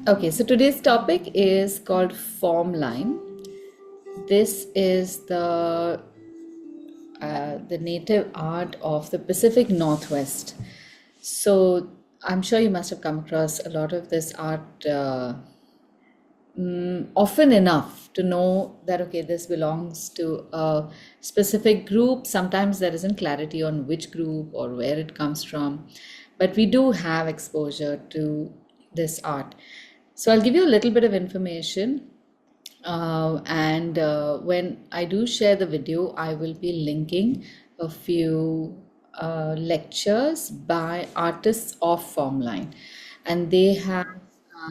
Okay, so today's topic is called Formline. This is the native art of the Pacific Northwest. So I'm sure you must have come across a lot of this art often enough to know that okay, this belongs to a specific group. Sometimes there isn't clarity on which group or where it comes from, but we do have exposure to this art. So I'll give you a little bit of information, and when I do share the video, I will be linking a few lectures by artists of Formline, and they have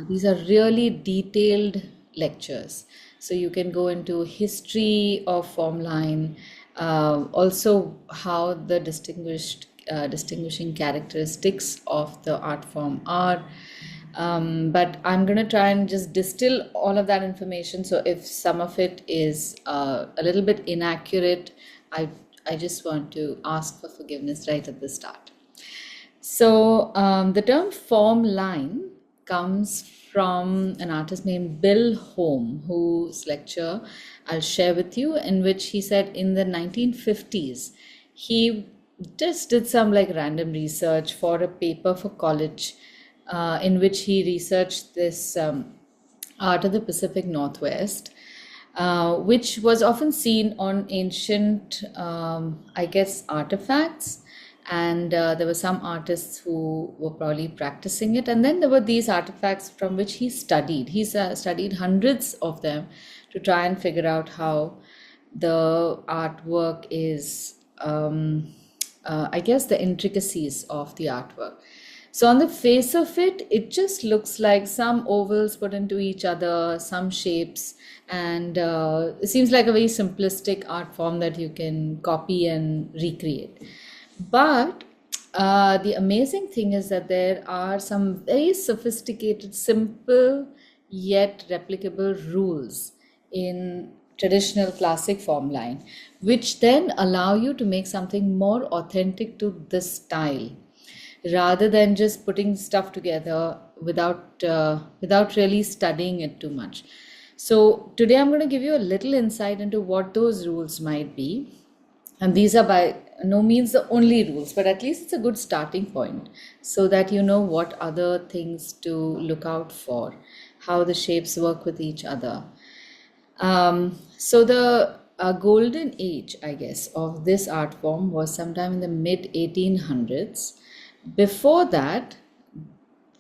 these are really detailed lectures. So you can go into history of Formline, also how the distinguishing characteristics of the art form are. But I'm going to try and just distill all of that information. So if some of it is a little bit inaccurate, I, I just want to ask for forgiveness right at the start. So the term form line comes from an artist named Bill Home, whose lecture I'll share with you, in which he said in the 1950s, he just did some like random research for a paper for college, in which he researched this art of the Pacific Northwest, which was often seen on ancient, I guess, artifacts. And there were some artists who were probably practicing it. And then there were these artifacts from which he studied. He studied hundreds of them to try and figure out how the artwork is, I guess, the intricacies of the artwork. So on the face of it, it just looks like some ovals put into each other, some shapes, and it seems like a very simplistic art form that you can copy and recreate. But the amazing thing is that there are some very sophisticated, simple yet replicable rules in traditional classic form line, which then allow you to make something more authentic to this style rather than just putting stuff together without really studying it too much. So today I'm going to give you a little insight into what those rules might be, and these are by no means the only rules, but at least it's a good starting point so that you know what other things to look out for, how the shapes work with each other. So the golden age, I guess, of this art form was sometime in the mid 1800s. Before that,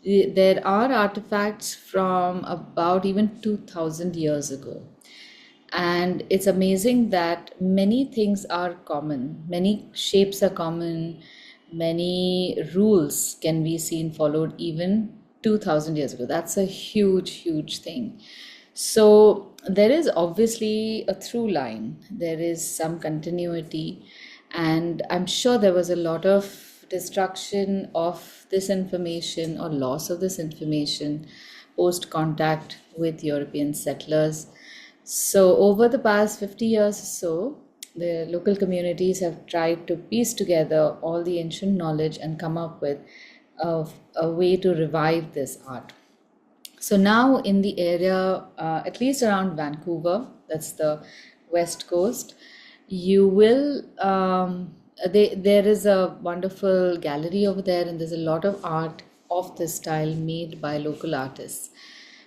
there are artifacts from about even 2000 years ago. And it's amazing that many things are common, many shapes are common, many rules can be seen followed even 2000 years ago. That's a huge, huge thing. So there is obviously a through line, there is some continuity, and I'm sure there was a lot of destruction of this information or loss of this information post contact with European settlers. So, over the past 50 years or so, the local communities have tried to piece together all the ancient knowledge and come up with a way to revive this art. So now in the area, at least around Vancouver, that's the west coast, you will there is a wonderful gallery over there, and there's a lot of art of this style made by local artists.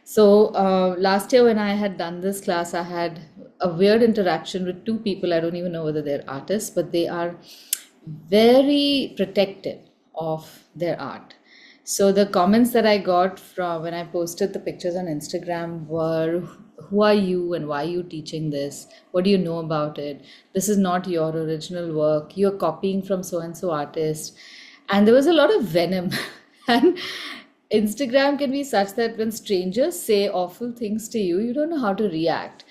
So last year when I had done this class, I had a weird interaction with two people. I don't even know whether they're artists, but they are very protective of their art. So the comments that I got from when I posted the pictures on Instagram were, who are you and why are you teaching this? What do you know about it? This is not your original work. You're copying from so and so artist. And there was a lot of venom. And Instagram can be such that when strangers say awful things to you, you don't know how to react.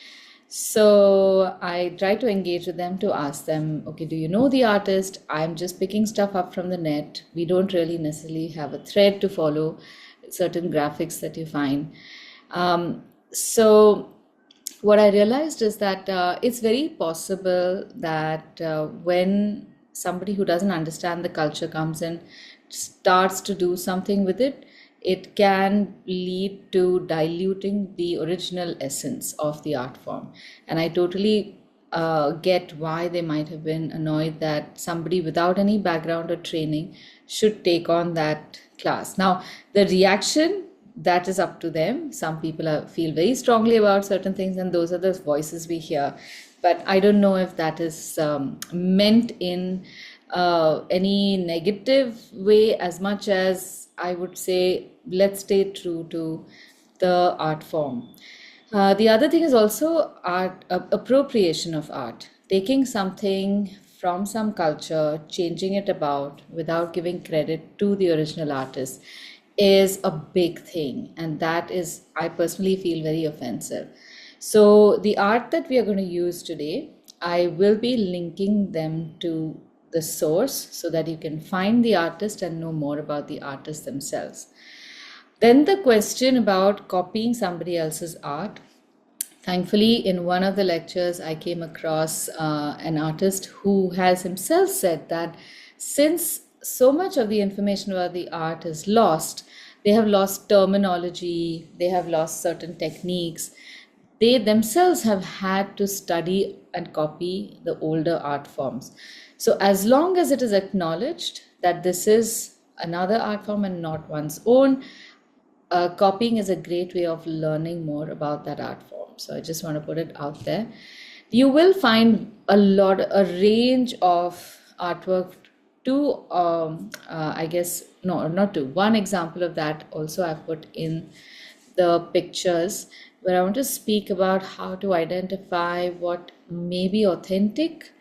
So I try to engage with them to ask them, okay, do you know the artist? I'm just picking stuff up from the net. We don't really necessarily have a thread to follow certain graphics that you find. So what I realized is that it's very possible that when somebody who doesn't understand the culture comes in, starts to do something with it, it can lead to diluting the original essence of the art form. And I totally get why they might have been annoyed that somebody without any background or training should take on that class. Now, the reaction, that is up to them. Some people feel very strongly about certain things, and those are the voices we hear. But I don't know if that is meant in any negative way, as much as I would say, let's stay true to the art form. The other thing is also art, appropriation of art, taking something from some culture, changing it about without giving credit to the original artist is a big thing. And that is, I personally feel, very offensive. So, the art that we are going to use today, I will be linking them to the source so that you can find the artist and know more about the artist themselves. Then the question about copying somebody else's art. Thankfully, in one of the lectures, I came across an artist who has himself said that since so much of the information about the art is lost, they have lost terminology, they have lost certain techniques. They themselves have had to study and copy the older art forms. So, as long as it is acknowledged that this is another art form and not one's own, copying is a great way of learning more about that art form. So I just want to put it out there. You will find a range of artwork. I guess, no, not two. One example of that also I've put in the pictures, where I want to speak about how to identify what may be authentic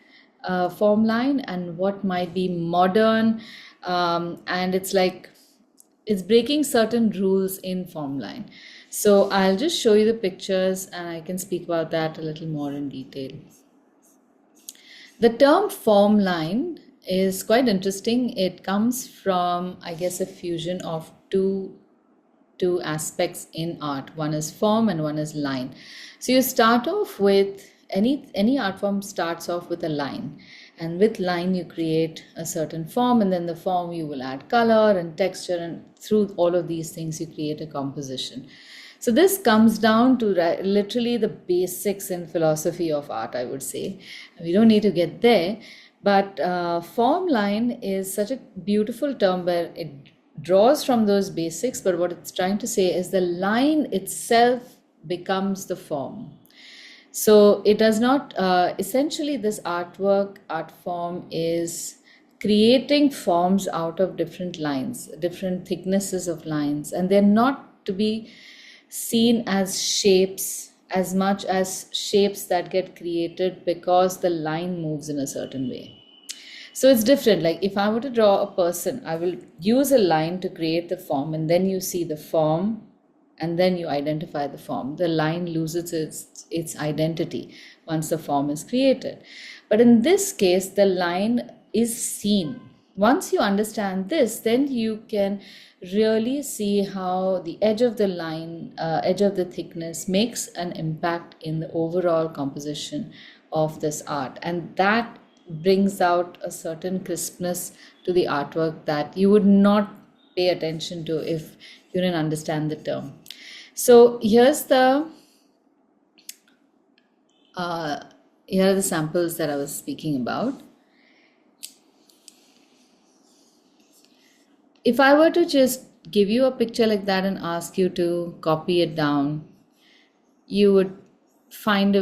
form line and what might be modern. And it's breaking certain rules in Formline. So I'll just show you the pictures and I can speak about that a little more in detail. The term Formline is quite interesting. It comes from, I guess, a fusion of two aspects in art. One is form and one is line. So you start off with any art form starts off with a line. And with line, you create a certain form, and then the form you will add color and texture, and through all of these things, you create a composition. So this comes down to literally the basics in philosophy of art, I would say. We don't need to get there, but form line is such a beautiful term where it draws from those basics, but what it's trying to say is the line itself becomes the form. So it does not, essentially this art form is creating forms out of different lines, different thicknesses of lines, and they're not to be seen as shapes as much as shapes that get created because the line moves in a certain way. So it's different. Like if I were to draw a person, I will use a line to create the form, and then you see the form, and then you identify the form. The line loses its identity once the form is created. But in this case, the line is seen. Once you understand this, then you can really see how the edge of the line, edge of the thickness makes an impact in the overall composition of this art. And that brings out a certain crispness to the artwork that you would not pay attention to if you didn't understand the term. So here are the samples that I was speaking about. If I were to just give you a picture like that and ask you to copy it down, you would find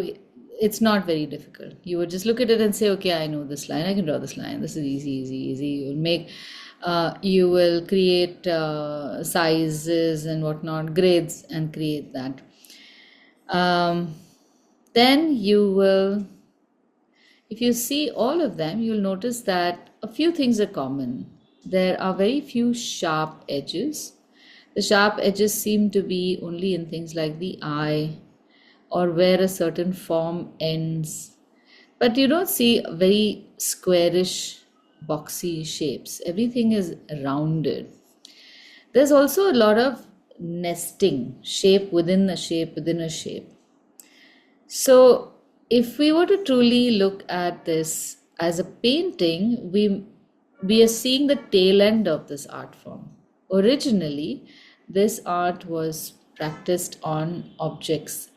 it's not very difficult. You would just look at it and say, okay, I know this line, I can draw this line. This is easy. You will create sizes and whatnot, grids, and create that. Then you will, if you see all of them, you'll notice that a few things are common. There are very few sharp edges. The sharp edges seem to be only in things like the eye or where a certain form ends. But you don't see very squarish, boxy shapes. Everything is rounded. There's also a lot of nesting, shape within a shape within a shape. So if we were to truly look at this as a painting, we are seeing the tail end of this art form. Originally, this art was practiced on objects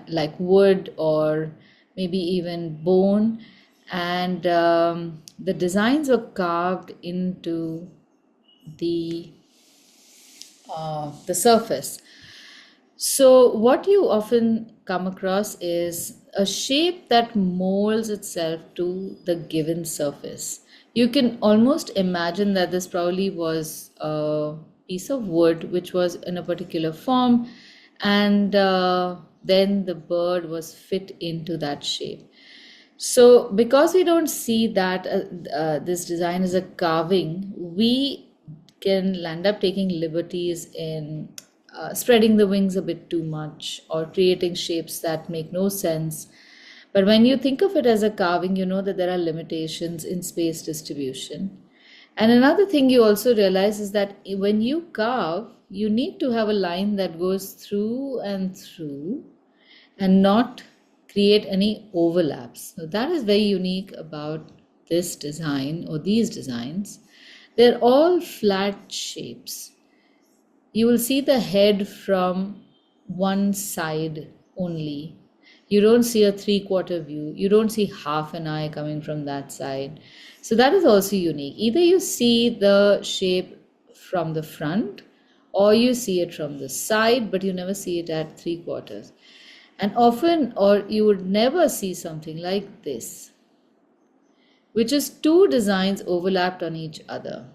like wood or maybe even bone, and the designs were carved into the the surface. So, what you often come across is a shape that molds itself to the given surface. You can almost imagine that this probably was a piece of wood which was in a particular form, and then the bird was fit into that shape. So, because we don't see that this design is a carving, we can end up taking liberties in spreading the wings a bit too much or creating shapes that make no sense. But when you think of it as a carving, you know that there are limitations in space distribution. And another thing you also realize is that when you carve, you need to have a line that goes through and through and not create any overlaps. So that is very unique about this design or these designs. They're all flat shapes. You will see the head from one side only. You don't see a three-quarter view. You don't see half an eye coming from that side. So that is also unique. Either you see the shape from the front or you see it from the side, but you never see it at three quarters. And often, or you would never see something like this, which is two designs overlapped on each other.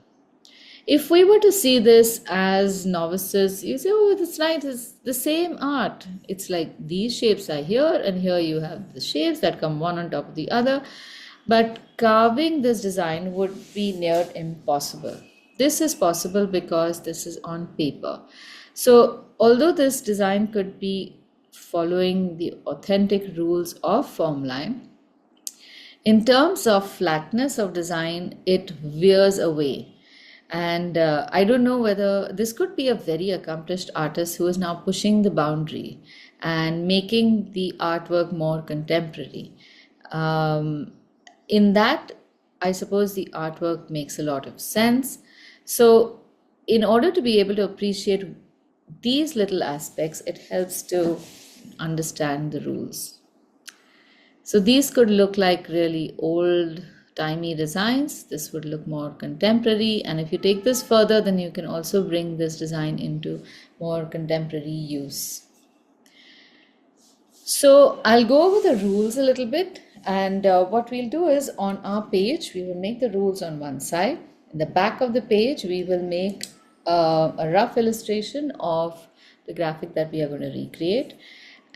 If we were to see this as novices, you say, oh, that's nice, it's the same art. It's like these shapes are here, and here you have the shapes that come one on top of the other. But carving this design would be near impossible. This is possible because this is on paper. So, although this design could be following the authentic rules of Formline, in terms of flatness of design, it veers away. And I don't know whether this could be a very accomplished artist who is now pushing the boundary and making the artwork more contemporary. In that, I suppose the artwork makes a lot of sense. So, in order to be able to appreciate these little aspects, it helps to understand the rules. So these could look like really old timey designs. This would look more contemporary. And if you take this further, then you can also bring this design into more contemporary use. So I'll go over the rules a little bit. And what we'll do is on our page, we will make the rules on one side. In the back of the page, we will make a rough illustration of the graphic that we are going to recreate.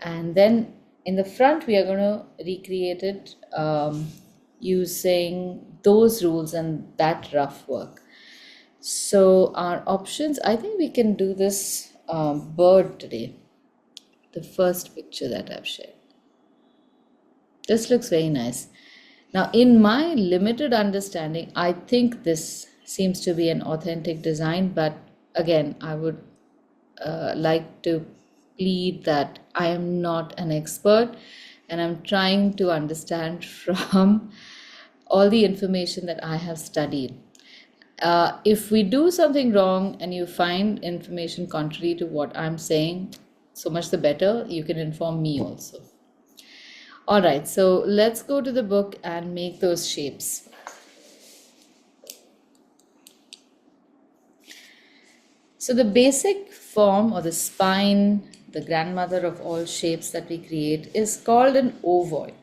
And then in the front, we are going to recreate it using those rules and that rough work. So our options, I think we can do this bird today, the first picture that I've shared. This looks very nice. Now, in my limited understanding, I think this seems to be an authentic design, but again, I would like to plead that I am not an expert and I'm trying to understand from all the information that I have studied. If we do something wrong and you find information contrary to what I'm saying, so much the better. You can inform me also. All right, so let's go to the book and make those shapes. So the basic form or the spine, the grandmother of all shapes that we create, is called an ovoid.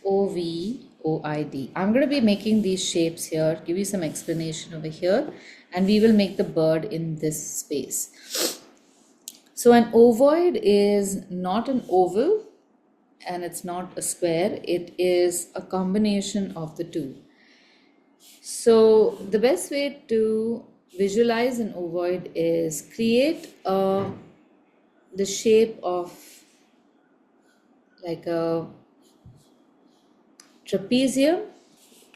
O-V-O-I-D. I'm going to be making these shapes here, give you some explanation over here, and we will make the bird in this space. So an ovoid is not an oval and it's not a square. It is a combination of the two. So the best way to visualize an ovoid is create the shape of like a trapezium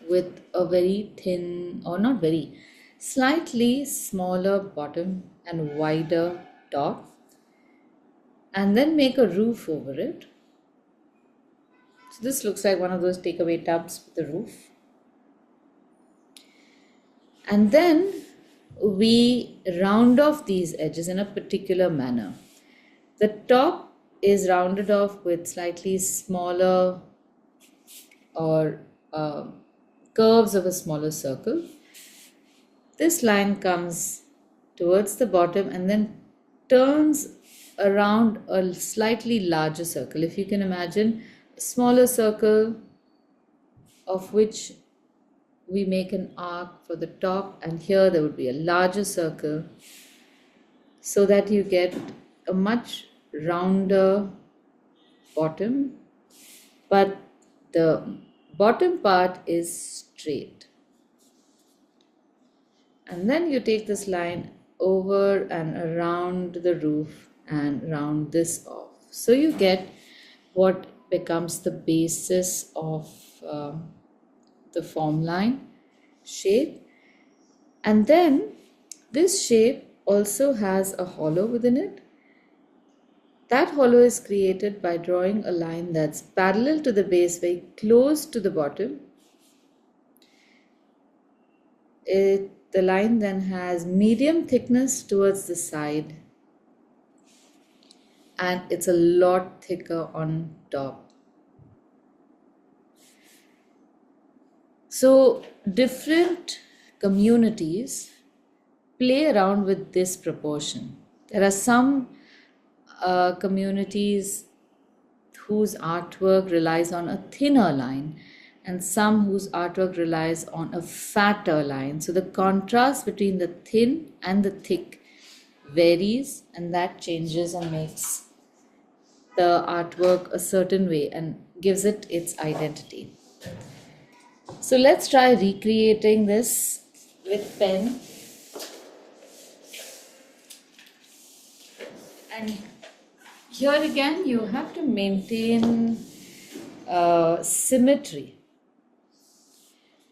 with a very thin, or not very, slightly smaller bottom and wider top, and then make a roof over it. So this looks like one of those takeaway tubs with a roof. And then we round off these edges in a particular manner. The top is rounded off with slightly smaller or curves of a smaller circle. This line comes towards the bottom and then turns around a slightly larger circle. If you can imagine a smaller circle of which we make an arc for the top, and here there would be a larger circle, so that you get a much rounder bottom, but the bottom part is straight. And then you take this line over and around the roof and round this off. So you get what becomes the basis of the form line shape. And then this shape also has a hollow within it. That hollow is created by drawing a line that's parallel to the base, very close to the bottom. The line then has medium thickness towards the side, and it's a lot thicker on top. So different communities play around with this proportion. There are some communities whose artwork relies on a thinner line, and some whose artwork relies on a fatter line. So the contrast between the thin and the thick varies, and that changes and makes the artwork a certain way and gives it its identity. So let's try recreating this with pen. And here again you have to maintain symmetry.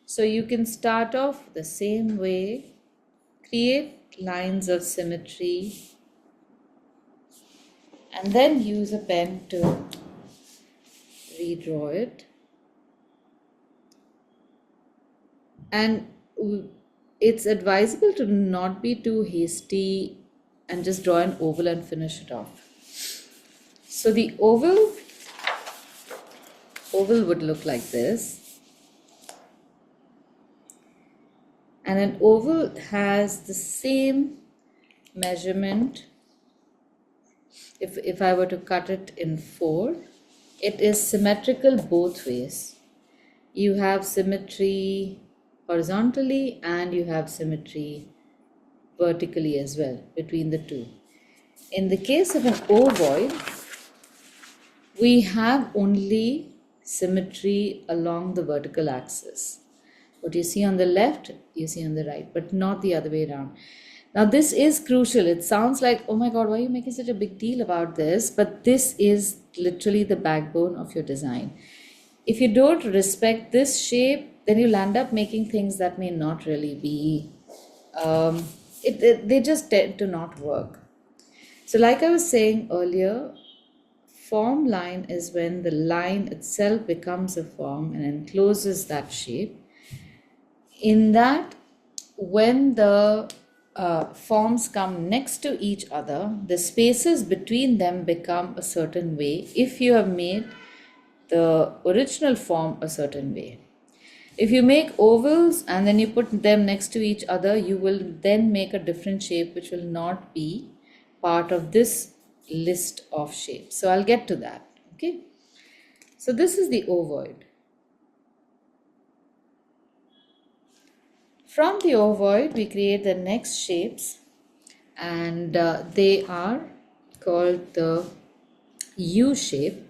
So you can start off the same way, create lines of symmetry, and then use a pen to redraw it. And it's advisable to not be too hasty and just draw an oval and finish it off. So the oval would look like this. And an oval has the same measurement. If I were to cut it in 4, it is symmetrical both ways. You have symmetry horizontally and you have symmetry vertically as well between the two. In the case of an ovoid, we have only symmetry along the vertical axis. What you see on the left, you see on the right, but not the other way around. Now this is crucial. It sounds like, oh my God, why are you making such a big deal about this? But this is literally the backbone of your design. If you don't respect this shape, then you'll end up making things that may not really be, they just tend to not work. So like I was saying earlier, form line is when the line itself becomes a form and encloses that shape. In that, when the forms come next to each other, the spaces between them become a certain way if you have made the original form a certain way. If you make ovals and then you put them next to each other, you will then make a different shape which will not be part of this list of shapes. So I'll get to that. Okay. So this is the ovoid. From the ovoid, we create the next shapes, and they are called the U shape.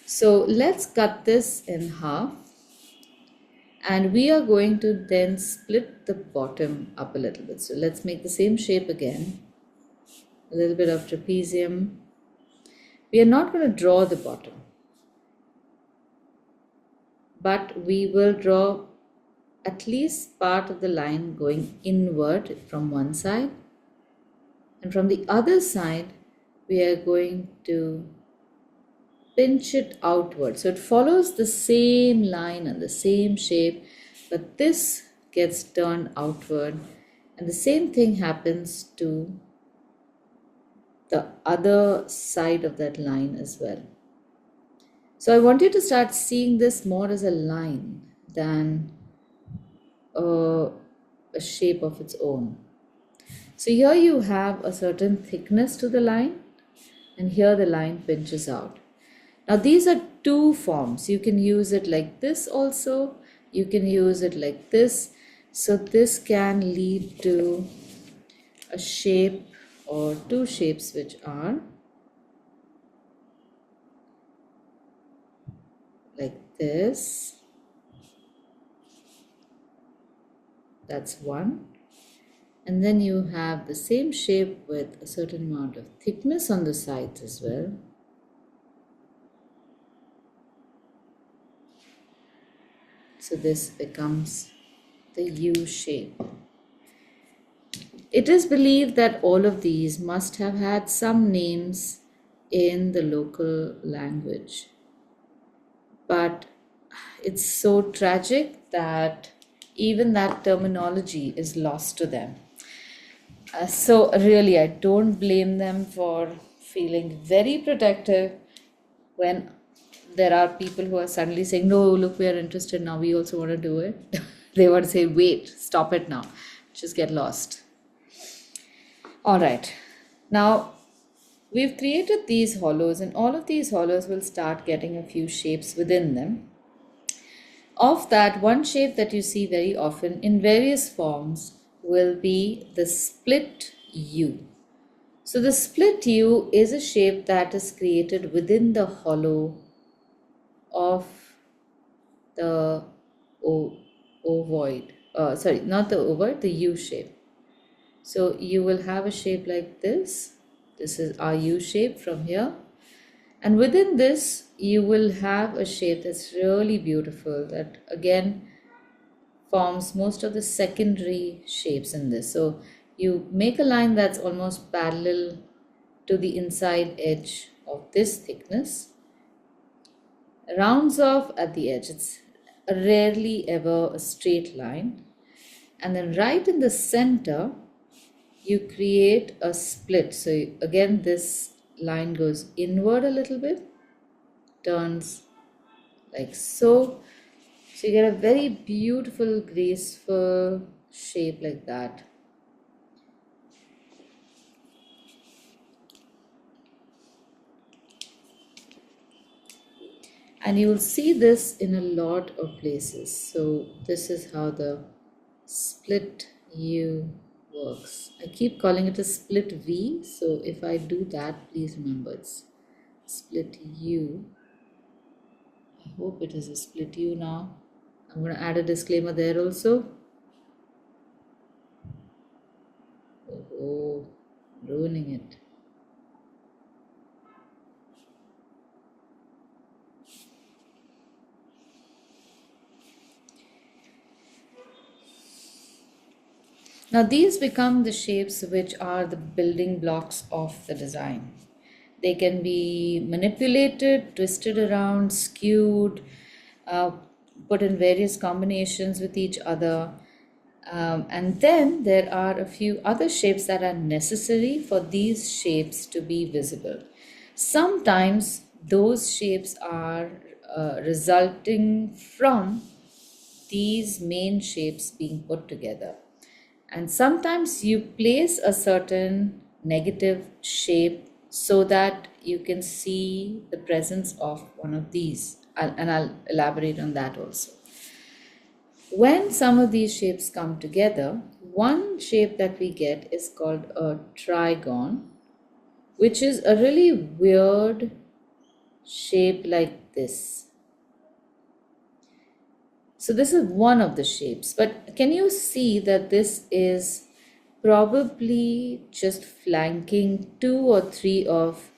So let's cut this in half, and we are going to then split the bottom up a little bit. So let's make the same shape again, a little bit of trapezium. We are not going to draw the bottom, but we will draw at least part of the line going inward from one side, and from the other side we are going to pinch it outward. So it follows the same line and the same shape, but this gets turned outward And the same thing happens to the other side of that line as well. So I want you to start seeing this more as a line than a, a shape of its own. So here you have a certain thickness to the line, and here the line pinches out. Now these are two forms. You can use it like this also. You can use it like this. So this can lead to a shape or two shapes which are like this. That's one. And then you have the same shape with a certain amount of thickness on the sides as well. So this becomes the U shape. It is believed that all of these must have had some names in the local language. But it's so tragic that even that terminology is lost to them. So really, I don't blame them for feeling very protective when there are people who are suddenly saying, no, look, we are interested now, we also want to do it. They want to say, wait, stop it now, just get lost. All right, now we've created these hollows, and all of these hollows will start getting a few shapes within them. Of that, one shape that you see very often in various forms will be the split U. So the split U is a shape that is created within the hollow of the ovoid. Sorry, not the ovoid, the U shape. So you will have a shape like this. This is our U shape from here. And within this, you will have a shape that's really beautiful, that again forms most of the secondary shapes in this. So you make a line that's almost parallel to the inside edge of this thickness, rounds off at the edge. It's rarely ever a straight line. And then right in the center, you create a split. So again, this line goes inward a little bit, turns like so. So you get a very beautiful, graceful shape like that. And you will see this in a lot of places. So this is how the split U works. I keep calling it a split V. So if I do that, please remember it's split U. I hope it is a split U now. I'm going to add a disclaimer there also. Oh, ruining it. Now these become the shapes which are the building blocks of the design. They can be manipulated, twisted around, skewed, uh, put in various combinations with each other. And then there are a few other shapes that are necessary for these shapes to be visible. Sometimes those shapes are resulting from these main shapes being put together. And sometimes you place a certain negative shape so that you can see the presence of one of these. And I'll elaborate on that also. When some of these shapes come together, one shape that we get is called a trigon, which is a really weird shape like this. So this is one of the shapes, but can you see that this is probably just flanking two or three of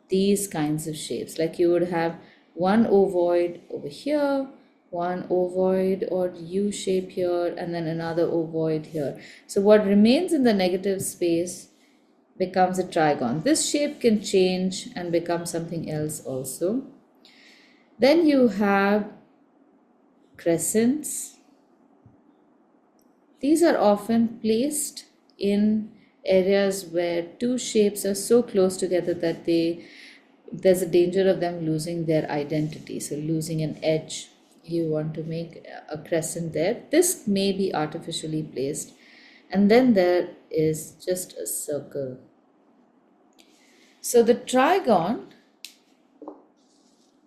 these kinds of shapes? Like you would have one ovoid over here, one ovoid or U shape here, and then another ovoid here. So what remains in the negative space becomes a trigon. This shape can change and become something else also. Then you have crescents. These are often placed in areas where two shapes are so close together that there's a danger of them losing their identity, so losing an edge. You want to make a crescent there. This may be artificially placed. And then there is just a circle. So the trigon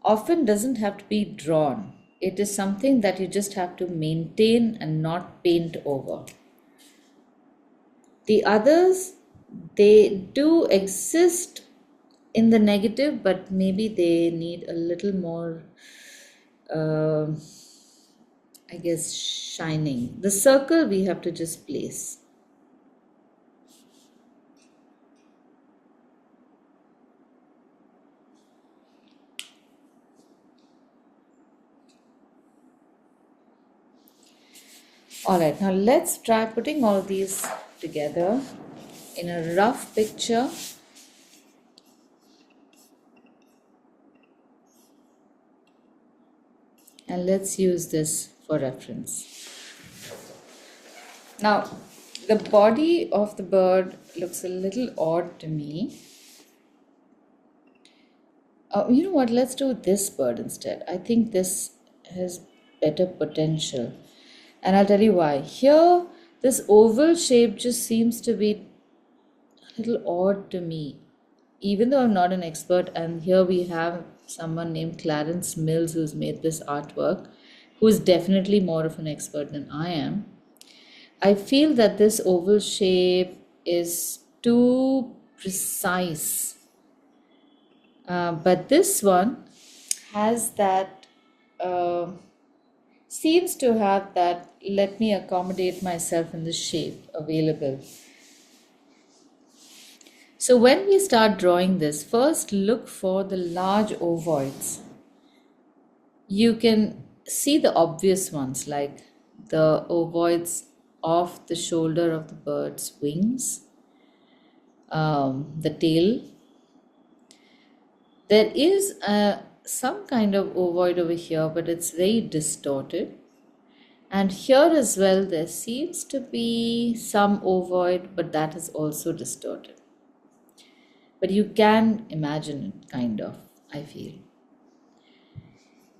often doesn't have to be drawn. It is something that you just have to maintain and not paint over. The others, they do exist in the negative, but maybe they need a little more, uh, I guess, shining. The circle we have to just place. All right, now let's try putting all these together in a rough picture. And let's use this for reference. Now, the body of the bird looks a little odd to me. You know what? Let's do this bird instead. I think this has better potential. And I'll tell you why. Here, this oval shape just seems to be a little odd to me, even though I'm not an expert. And here we have someone named Clarence Mills who's made this artwork, who's definitely more of an expert than I am. I feel that this oval shape is too precise. But this one has that, seems to have that, let me accommodate myself in the shape available. So when we start drawing this, first look for the large ovoids. You can see the obvious ones like the ovoids of the shoulder of the bird's wings, the tail. There is some kind of ovoid over here, but it's very distorted. And here as well, there seems to be some ovoid, but that is also distorted. But you can imagine it, kind of, I feel.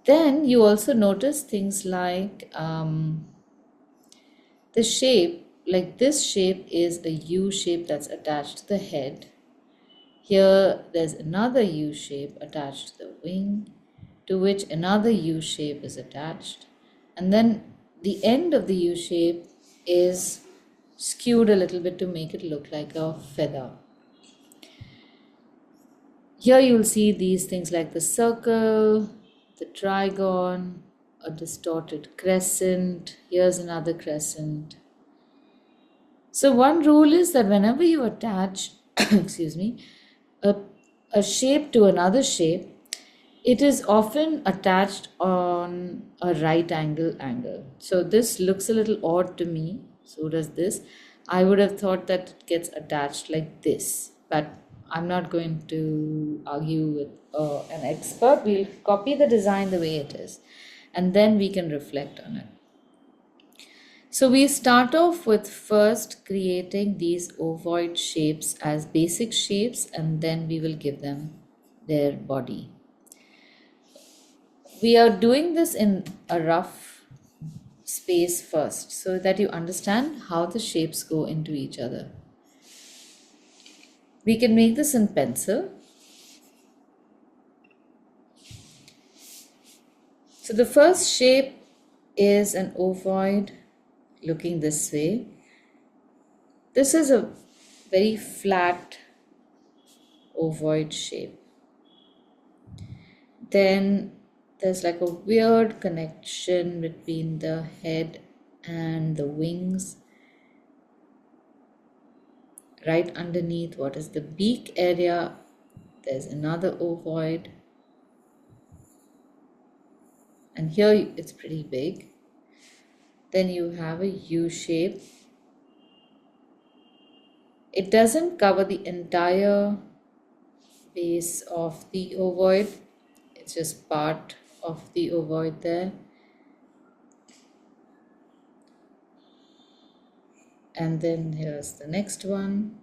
Then you also notice things like the shape, like this shape is a U shape that's attached to the head. Here there's another U shape attached to the wing, to which another U shape is attached. And then the end of the U shape is skewed a little bit to make it look like a feather. Here you'll see these things like the circle, the trigon, a distorted crescent. Here's another crescent. So one rule is that whenever you attach, excuse me, a shape to another shape, it is often attached on a right angle. So this looks a little odd to me. So does this. I would have thought that it gets attached like this, but I'm not going to argue with an expert. We'll copy the design the way it is, and then we can reflect on it. So we start off with first creating these ovoid shapes as basic shapes, and then we will give them their body. We are doing this in a rough space first so that you understand how the shapes go into each other. We can make this in pencil. So the first shape is an ovoid looking this way. This is a very flat ovoid shape. Then there's like a weird connection between the head and the wings. Right underneath what is the beak area, there's another ovoid. And here it's pretty big. Then you have a U shape. It doesn't cover the entire base of the ovoid. It's just part of the ovoid there. And then here's the next one.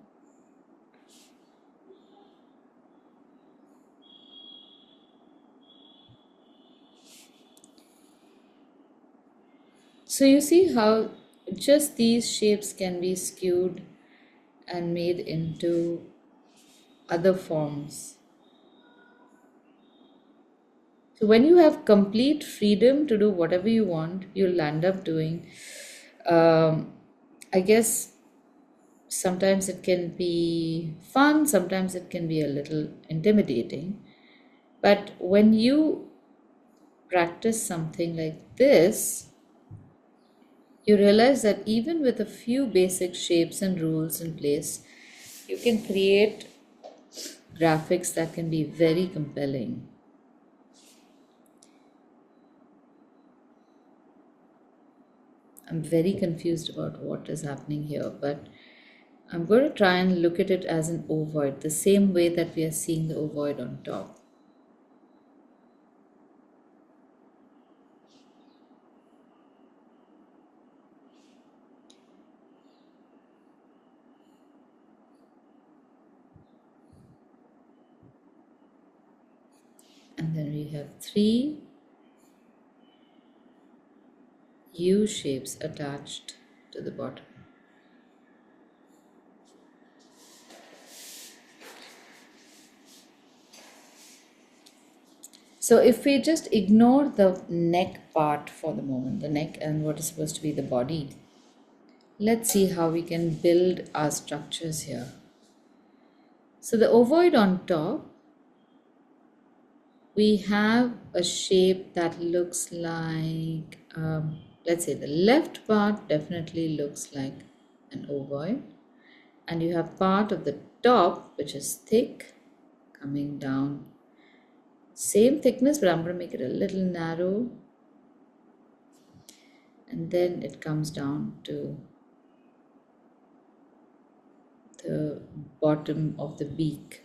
So you see how just these shapes can be skewed and made into other forms. So when you have complete freedom to do whatever you want, you'll end up doing. Um, I guess sometimes it can be fun, sometimes it can be a little intimidating. But when you practice something like this, you realize that even with a few basic shapes and rules in place, you can create graphics that can be very compelling. I'm very confused about what is happening here, but I'm going to try and look at it as an ovoid, the same way that we are seeing the ovoid on top. And then we have 3 U shapes attached to the bottom. So if we just ignore the neck part for the moment, the neck and what is supposed to be the body, let's see how we can build our structures here. So the ovoid on top, we have a shape that looks like, let's say the left part definitely looks like an ovoid. And you have part of the top which is thick coming down. Same thickness, but I'm going to make it a little narrow. And then it comes down to the bottom of the beak.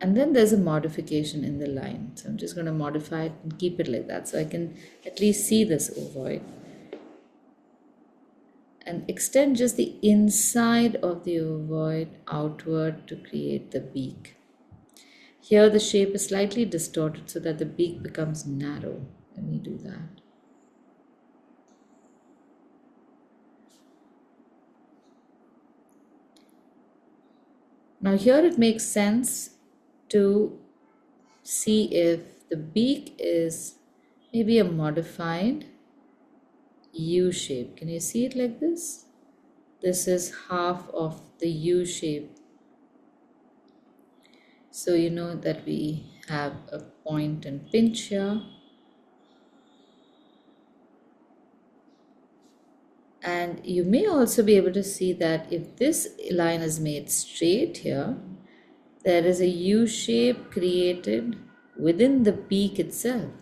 And then there's a modification in the line. So I'm just going to modify it and keep it like that so I can at least see this ovoid. And extend just the inside of the ovoid outward to create the beak. Here the shape is slightly distorted so that the beak becomes narrow. Let me do that. Now here it makes sense to see if the beak is maybe a modified U shape. Can you see it like this? This is half of the U shape. So you know that we have a point and pinch here. And you may also be able to see that if this line is made straight here, there is a U shape created within the beak itself.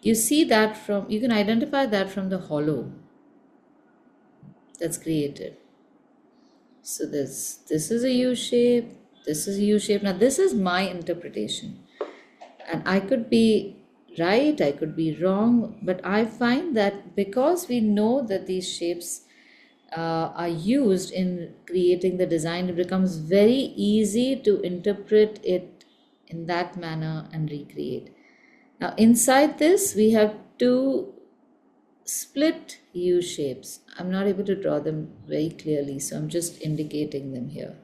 You see that you can identify that from the hollow that's created. So this is a U shape, this is a U shape. Now this is my interpretation. And I could be right, I could be wrong, but I find that because we know that these shapes are used in creating the design, it becomes very easy to interpret it in that manner and recreate. Now inside this we have 2 split U shapes. I'm not able to draw them very clearly, so I'm just indicating them here.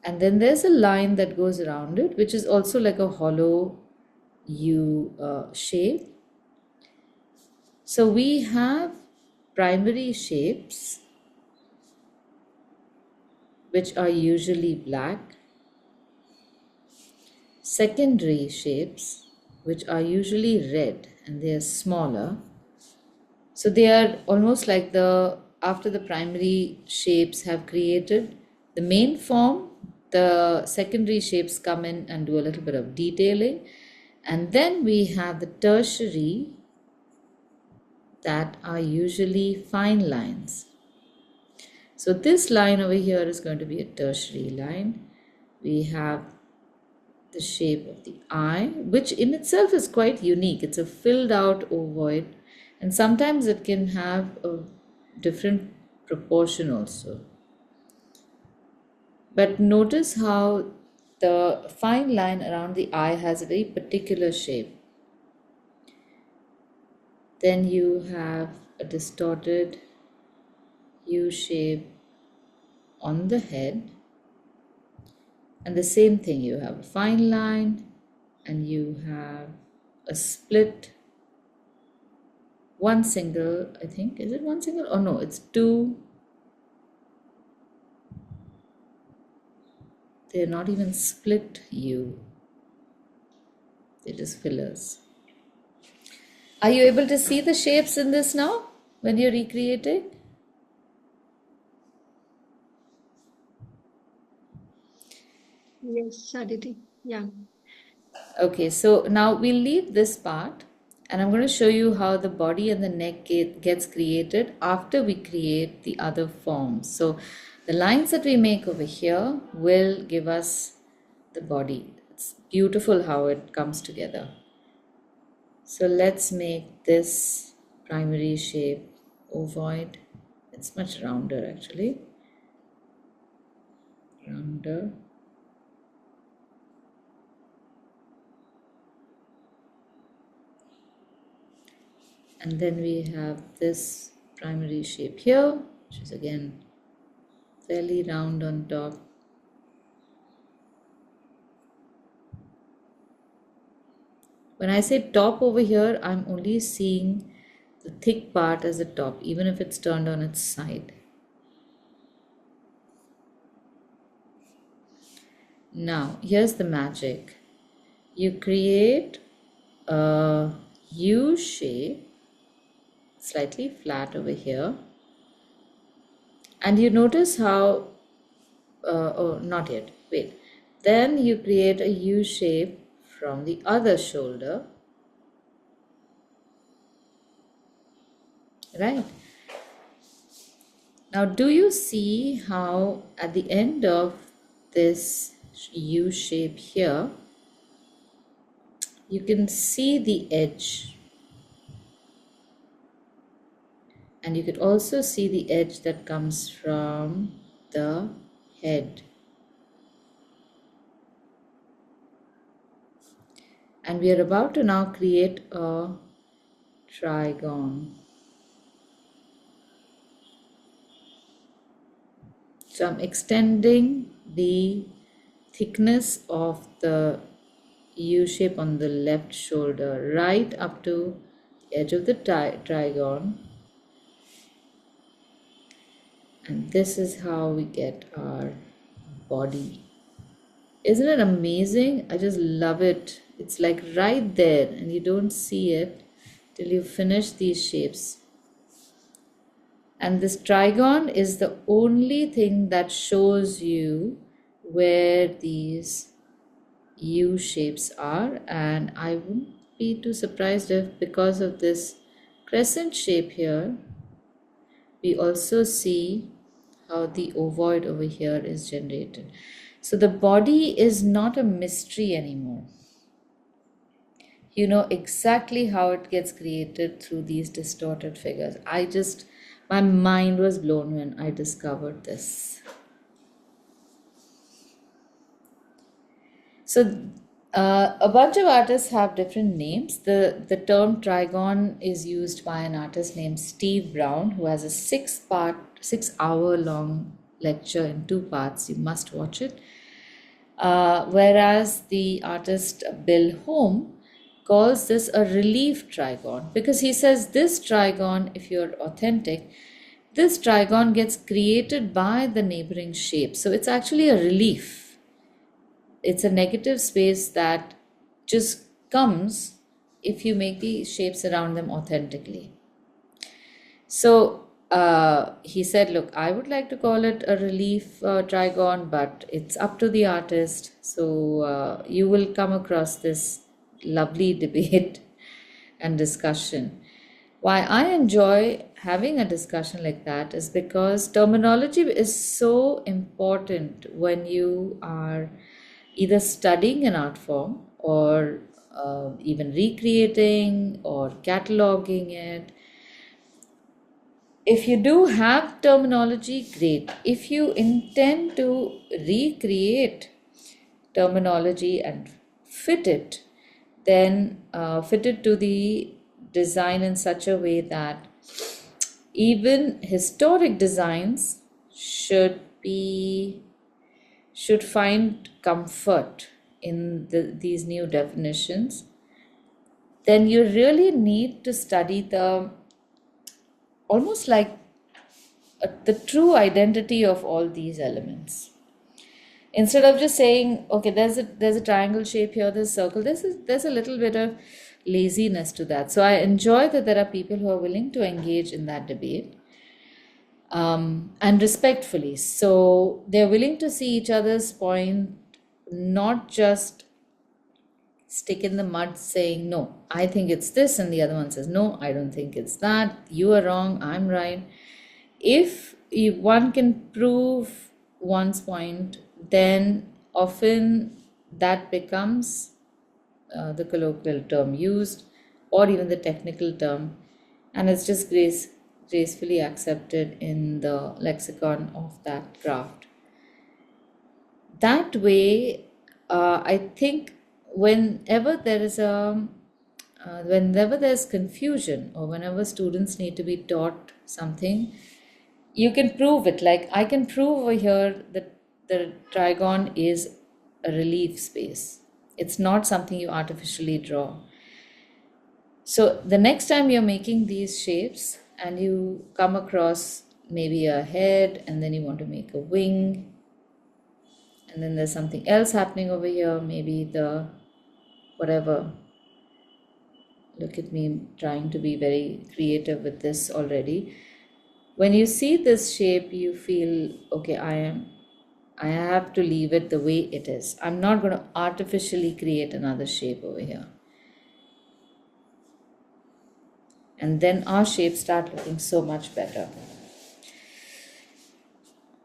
And then there's a line that goes around it, which is also like a hollow U shape. So we have primary shapes, which are usually black, secondary shapes, which are usually red and they are smaller. So they are almost like after the primary shapes have created the main form, the secondary shapes come in and do a little bit of detailing. And then we have the tertiary that are usually fine lines. So this line over here is going to be a tertiary line. We have the shape of the eye, which in itself is quite unique. It's a filled out ovoid, and sometimes it can have a different proportion also. But notice how the fine line around the eye has a very particular shape. Then you have a distorted U shape on the head, and the same thing, you have a fine line and you have a split, one single, I think, is it one single? Oh no, it's two. They're not even split U, they're just fillers. Are you able to see the shapes in this now when you're recreating? Yes, Aditi. Yeah. Okay, so now we'll leave this part and I'm going to show you how the body and the neck gets created after we create the other forms. So the lines that we make over here will give us the body. It's beautiful how it comes together. So let's make this primary shape ovoid. It's much rounder actually. Rounder. And then we have this primary shape here, which is again fairly round on top. When I say top over here, I'm only seeing the thick part as the top, even if it's turned on its side. Now, here's the magic. You create a U shape, slightly flat over here, and you notice how, oh, not yet, wait. Then you create a U shape from the other shoulder, right? Now, do you see how at the end of this U shape here, you can see the edge, and you could also see the edge that comes from the head. And we are about to now create a trigon. So I'm extending the thickness of the U shape on the left shoulder right up to the edge of the trigon. And this is how we get our body. Isn't it amazing? I just love it. It's like right there and you don't see it till you finish these shapes. And this trigon is the only thing that shows you where these U shapes are, and I wouldn't be too surprised if because of this crescent shape here, we also see how the ovoid over here is generated. So the body is not a mystery anymore. You know exactly how it gets created through these distorted figures. My mind was blown when I discovered this. So a bunch of artists have different names. The term trigon is used by an artist named Steve Brown, who has a 6 hour long lecture in 2 parts. You must watch it. Whereas the artist Bill Home calls this a relief trigon, because he says this trigon, if you're authentic, this trigon gets created by the neighboring shape. So it's actually a relief. It's a negative space that just comes if you make the shapes around them authentically. So he said, look, I would like to call it a relief trigon, but it's up to the artist. So you will come across this lovely debate and discussion. Why I enjoy having a discussion like that is because terminology is so important when you are either studying an art form or even recreating or cataloging it. If you do have terminology, great. If you intend to recreate terminology and fit it, then fit it to the design in such a way that even historic designs should be should find comfort in these new definitions, then you really need to study the almost like the true identity of all these elements. Instead of just saying, okay, there's a triangle shape here, there's a circle, there's a little bit of laziness to that. So I enjoy that there are people who are willing to engage in that debate, and respectfully. So they're willing to see each other's point, not just stick in the mud saying, no, I think it's this, and the other one says, no, I don't think it's that, you are wrong, I'm right. If one can prove one's point, then often that becomes the colloquial term used, or even the technical term, and it's just gracefully accepted in the lexicon of that craft. That way, I think whenever there's confusion, or whenever students need to be taught something, you can prove it. Like, I can prove over here that the trigon is a relief space. It's not something you artificially draw. So the next time you're making these shapes and you come across maybe a head, and then you want to make a wing, and then there's something else happening over here, maybe the whatever. Look at me trying to be very creative with this already. When you see this shape, you feel, okay, I have to leave it the way it is. I'm not going to artificially create another shape over here. And then our shapes start looking so much better.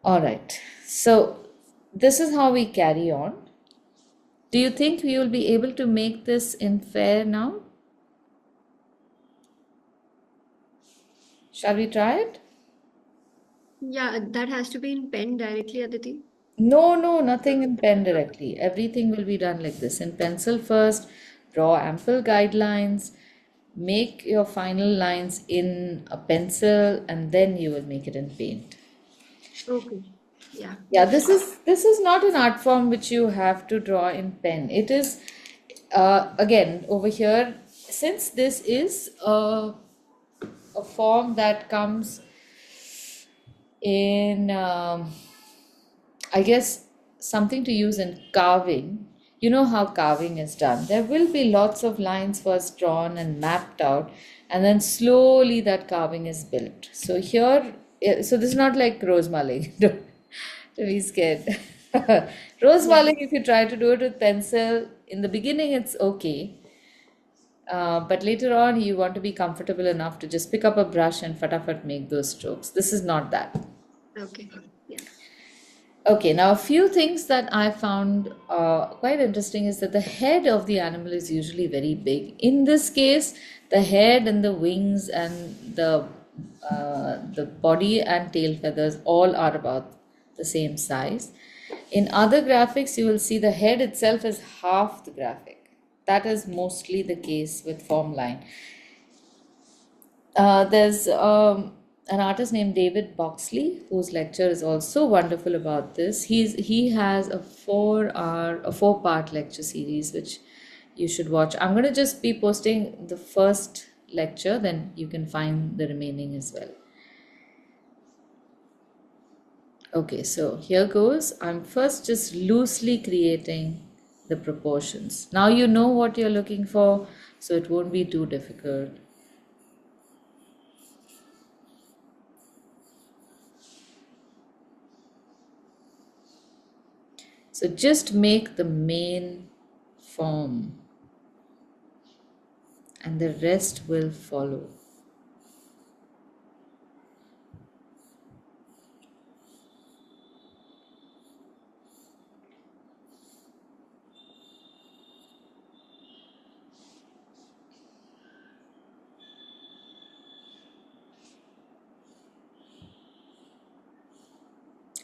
All right. So this is how we carry on. Do you think we will be able to make this in fair now? Shall we try it? Yeah, that has to be in pen directly, Aditi. No, no, nothing in pen directly. Everything will be done like this. In pencil first, draw ample guidelines, make your final lines in a pencil, and then you will make it in paint. Okay. Yeah. Yeah, this is not an art form which you have to draw in pen. It is again over here, since this is a form that comes in I guess something to use in carving. You know how carving is done. There will be lots of lines first drawn and mapped out, and then slowly that carving is built. So here, so this is not like rose mulling. Don't be scared. Rose Yeah. mulling, if you try to do it with pencil, in the beginning it's okay. But later on, you want to be comfortable enough to just pick up a brush and fatafat make those strokes. This is not that. Okay. Yeah. Okay, now a few things that I found quite interesting is that the head of the animal is usually very big. In this case, the head and the wings and the body and tail feathers all are about the same size. In other graphics, you will see the head itself is half the graphic. That is mostly the case with Formline. There's an artist named David Boxley whose lecture is also wonderful about this. He has a 4-part lecture series which you should watch. I'm going to just be posting the first lecture, then you can find the remaining as well. Okay, so here goes. I'm first just loosely creating the proportions. Now you know what you're looking for, so it won't be too difficult. So just make the main form and the rest will follow.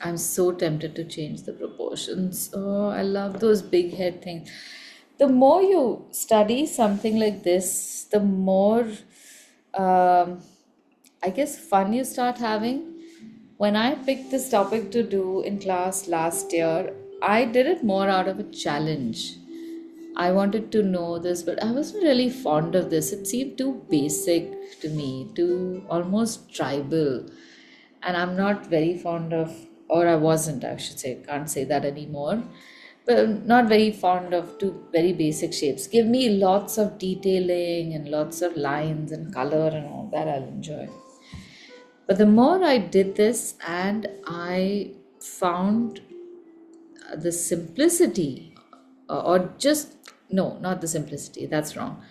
I'm so tempted to change the proportions. Oh, I love those big head things. The more you study something like this, the more, um, I guess, fun you start having. When I picked this topic to do in class last year, I did it more out of a challenge. I wanted to know this, but I wasn't really fond of this. It seemed too basic to me, too almost tribal. And I'm not very fond of, or I wasn't, I should say, can't say that anymore. But I'm not very fond of two very basic shapes. Give me lots of detailing and lots of lines and color and all that, I'll enjoy. But the more I did this, and I found the simplicity, or just, no, not the simplicity, that's wrong.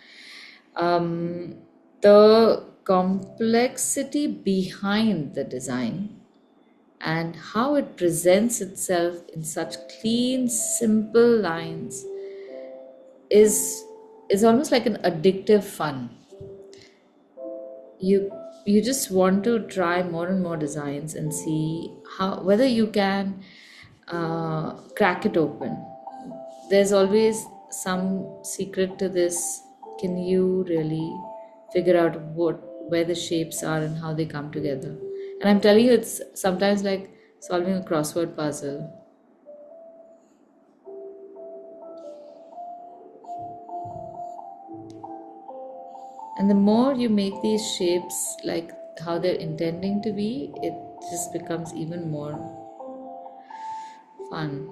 Um, the complexity behind the design and how it presents itself in such clean, simple lines is is almost like an addictive fun. You just want to try more and more designs and see how whether you can crack it open. There's always some secret to this. Can you really figure out where the shapes are and how they come together? And I'm telling you, it's sometimes like solving a crossword puzzle. And the more you make these shapes like how they're intending to be, it just becomes even more fun.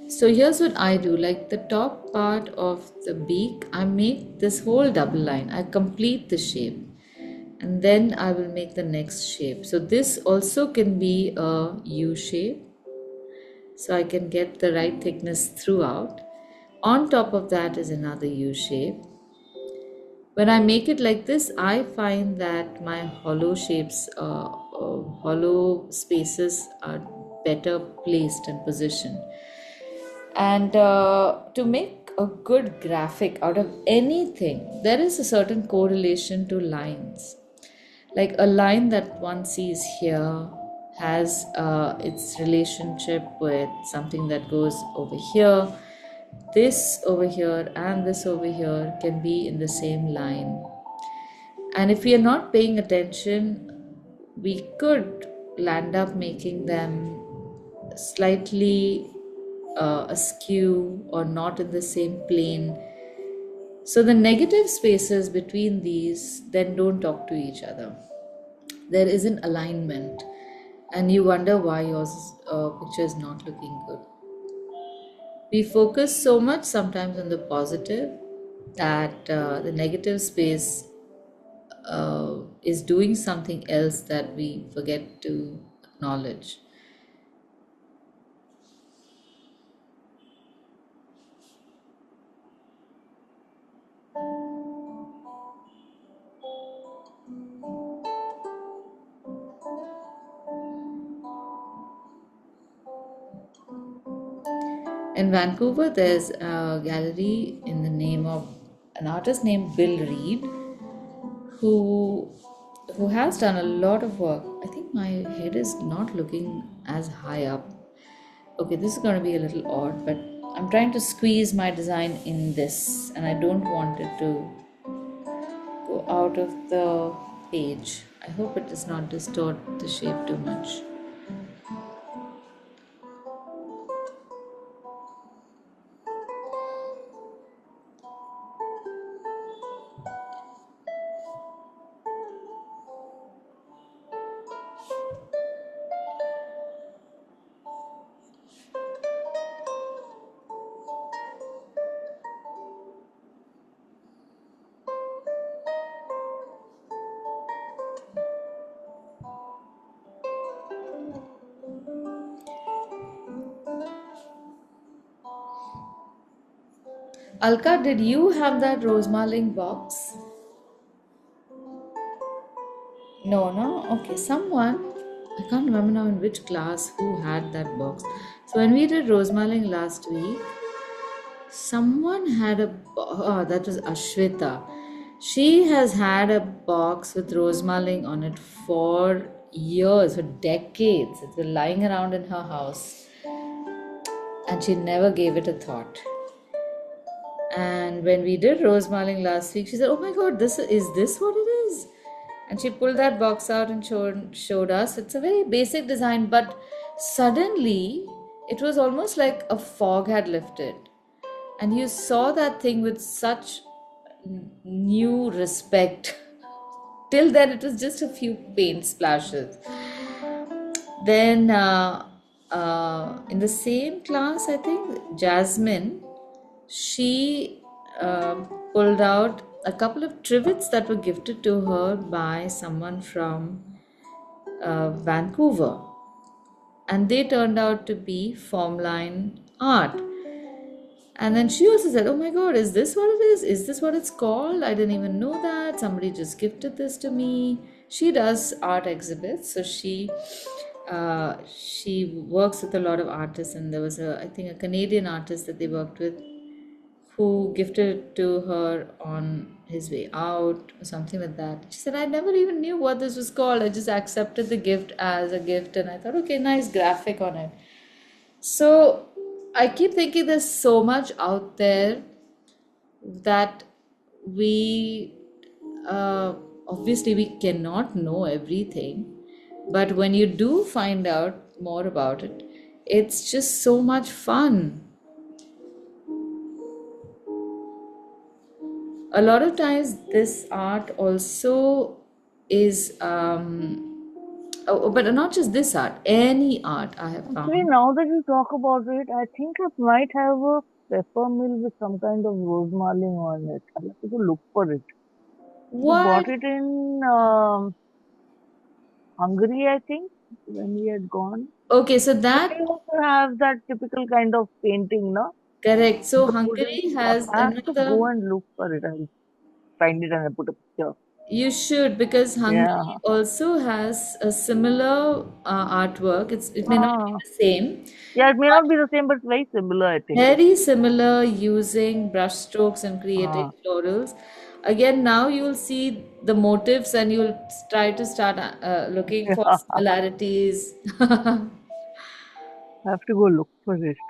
So here's what I do, like the top part of the beak, I make this whole double line. I complete the shape and then I will make the next shape. So this also can be a U shape. So I can get the right thickness throughout. On top of that is another U shape. When I make it like this, I find that my hollow shapes, hollow spaces are better placed and positioned. And to make a good graphic out of anything, there is a certain correlation to lines. Like a line that one sees here has its relationship with something that goes over here. This over here and this over here can be in the same line. And if we are not paying attention, we could land up making them slightly askew or not in the same plane. So the negative spaces between these then don't talk to each other. There is an alignment, and you wonder why your picture is not looking good. We focus so much sometimes on the positive that the negative space is doing something else that we forget to acknowledge. In Vancouver, there's a gallery in the name of an artist named Bill Reed, who who has done a lot of work. I think my head is not looking as high up. Okay, this is going to be a little odd, but I'm trying to squeeze my design in this, and I don't want it to go out of the page. I hope it does not distort the shape too much. Alka, did you have that Rosemarling box? No, no. Okay, someone, I can't remember now in which class who had that box. So when we did Rosemarling last week, Someone had oh, that was Ashwita. She has had a box with rosemaling on it for years, for decades. It's been lying around in her house, and she never gave it a thought. And when we did rosemaling last week, she said, "Oh my God, this is this what it is?" And she pulled that box out and showed us. It's a very basic design, but suddenly it was almost like a fog had lifted, and you saw that thing with such new respect. Till then, it was just a few paint splashes. Then, in the same class, I think Jasmine, she pulled out a couple of trivets that were gifted to her by someone from Vancouver, and they turned out to be Formline art. And then she also said, "Oh my God, is this what it is? Is this what it's called? I didn't even know that. Somebody just gifted this to me." She does art exhibits, so she works with a lot of artists, and there was I think a Canadian artist that they worked with who gifted it to her on his way out or something like that. She said, "I never even knew what this was called. I just accepted the gift as a gift, and I thought, okay, nice graphic on it." So I keep thinking there's so much out there that we obviously we cannot know everything, but when you do find out more about it, it's just so much fun. A lot of times this art also is but not just this art, any art I have Actually, found. now that you talk about it, I think I might have a peppermill with some kind of rosemaling on it. I'll have to go look for it. We What? bought it in Hungary, I think, when we had gone. Okay, so But that they also have that typical kind of painting, no? correct. So The wooden Hungary stuff. has I have to go another. and look for it. I'll find it and I'll put a picture. You should, because Hungary Yeah. also has a similar artwork. It may not be Ah. the same, Yeah, it may not be but the same, but it's very similar, I think. very similar, using brushstrokes and creating Ah. florals. Again, now you'll see the motifs and you'll try to start looking for I similarities. have to go look for it.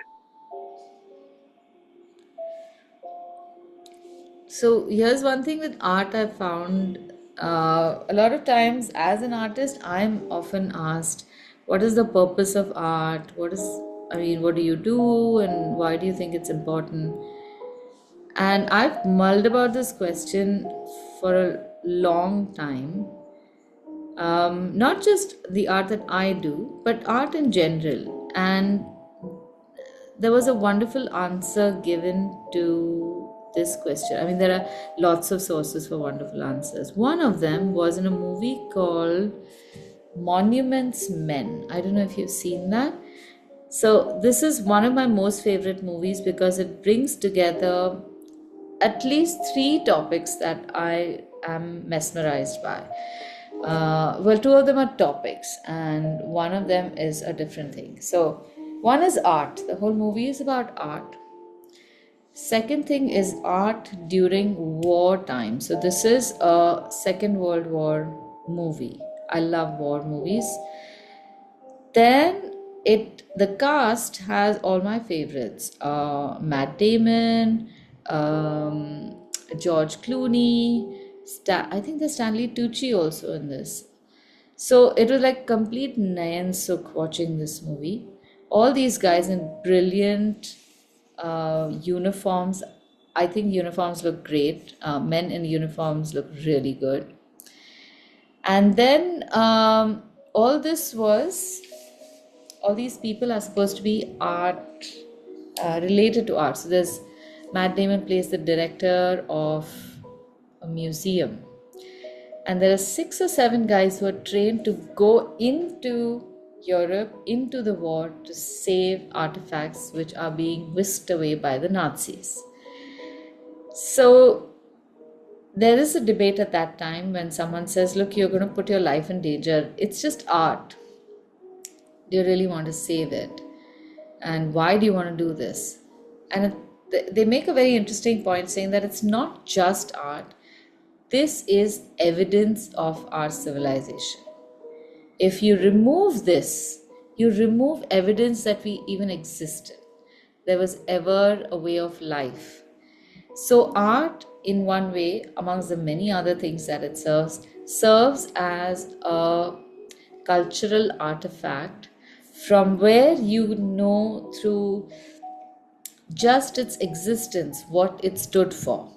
So here's one thing with art I found. A lot of times, as an artist, I'm often asked, "What is the purpose of art? What do you do, and why do you think it's important?" And I've mulled about this question for a long time. Not just the art that I do, but art in general. And there was a wonderful answer given to this question. I mean, there are lots of sources for wonderful answers. One of them was in a movie called Monuments Men. I don't know if you've seen that. So, this is one of my most favorite movies because it brings together at least three topics that I am mesmerized by. Well, two of them are topics, and one of them is a different thing. So, one is art. The whole movie is about art. Second thing is art during wartime. So, this is a Second World War movie. I love war movies. Then the cast has all my favorites. Matt Damon, George Clooney, I think there's Stanley Tucci also in this. So it was like complete Nayan Suk watching this movie. All these guys in brilliant uniforms. I think uniforms look great. Men in uniforms look really good. And then all these people are supposed to be art related to art. So there's Matt Damon plays the director of a museum, and there are 6 or 7 guys who are trained to go into Europe, into the war, to save artifacts which are being whisked away by the Nazis. So there is a debate at that time when someone says, "Look, you're going to put your life in danger. It's just art. Do you really want to save it? And why do you want to do this?" And they make a very interesting point saying that it's not just art, this is evidence of our civilization. If you remove this, you remove evidence that we even existed. There was ever a way of life. So, art, in one way, amongst the many other things that it serves as a cultural artifact from where you know through just its existence what it stood for.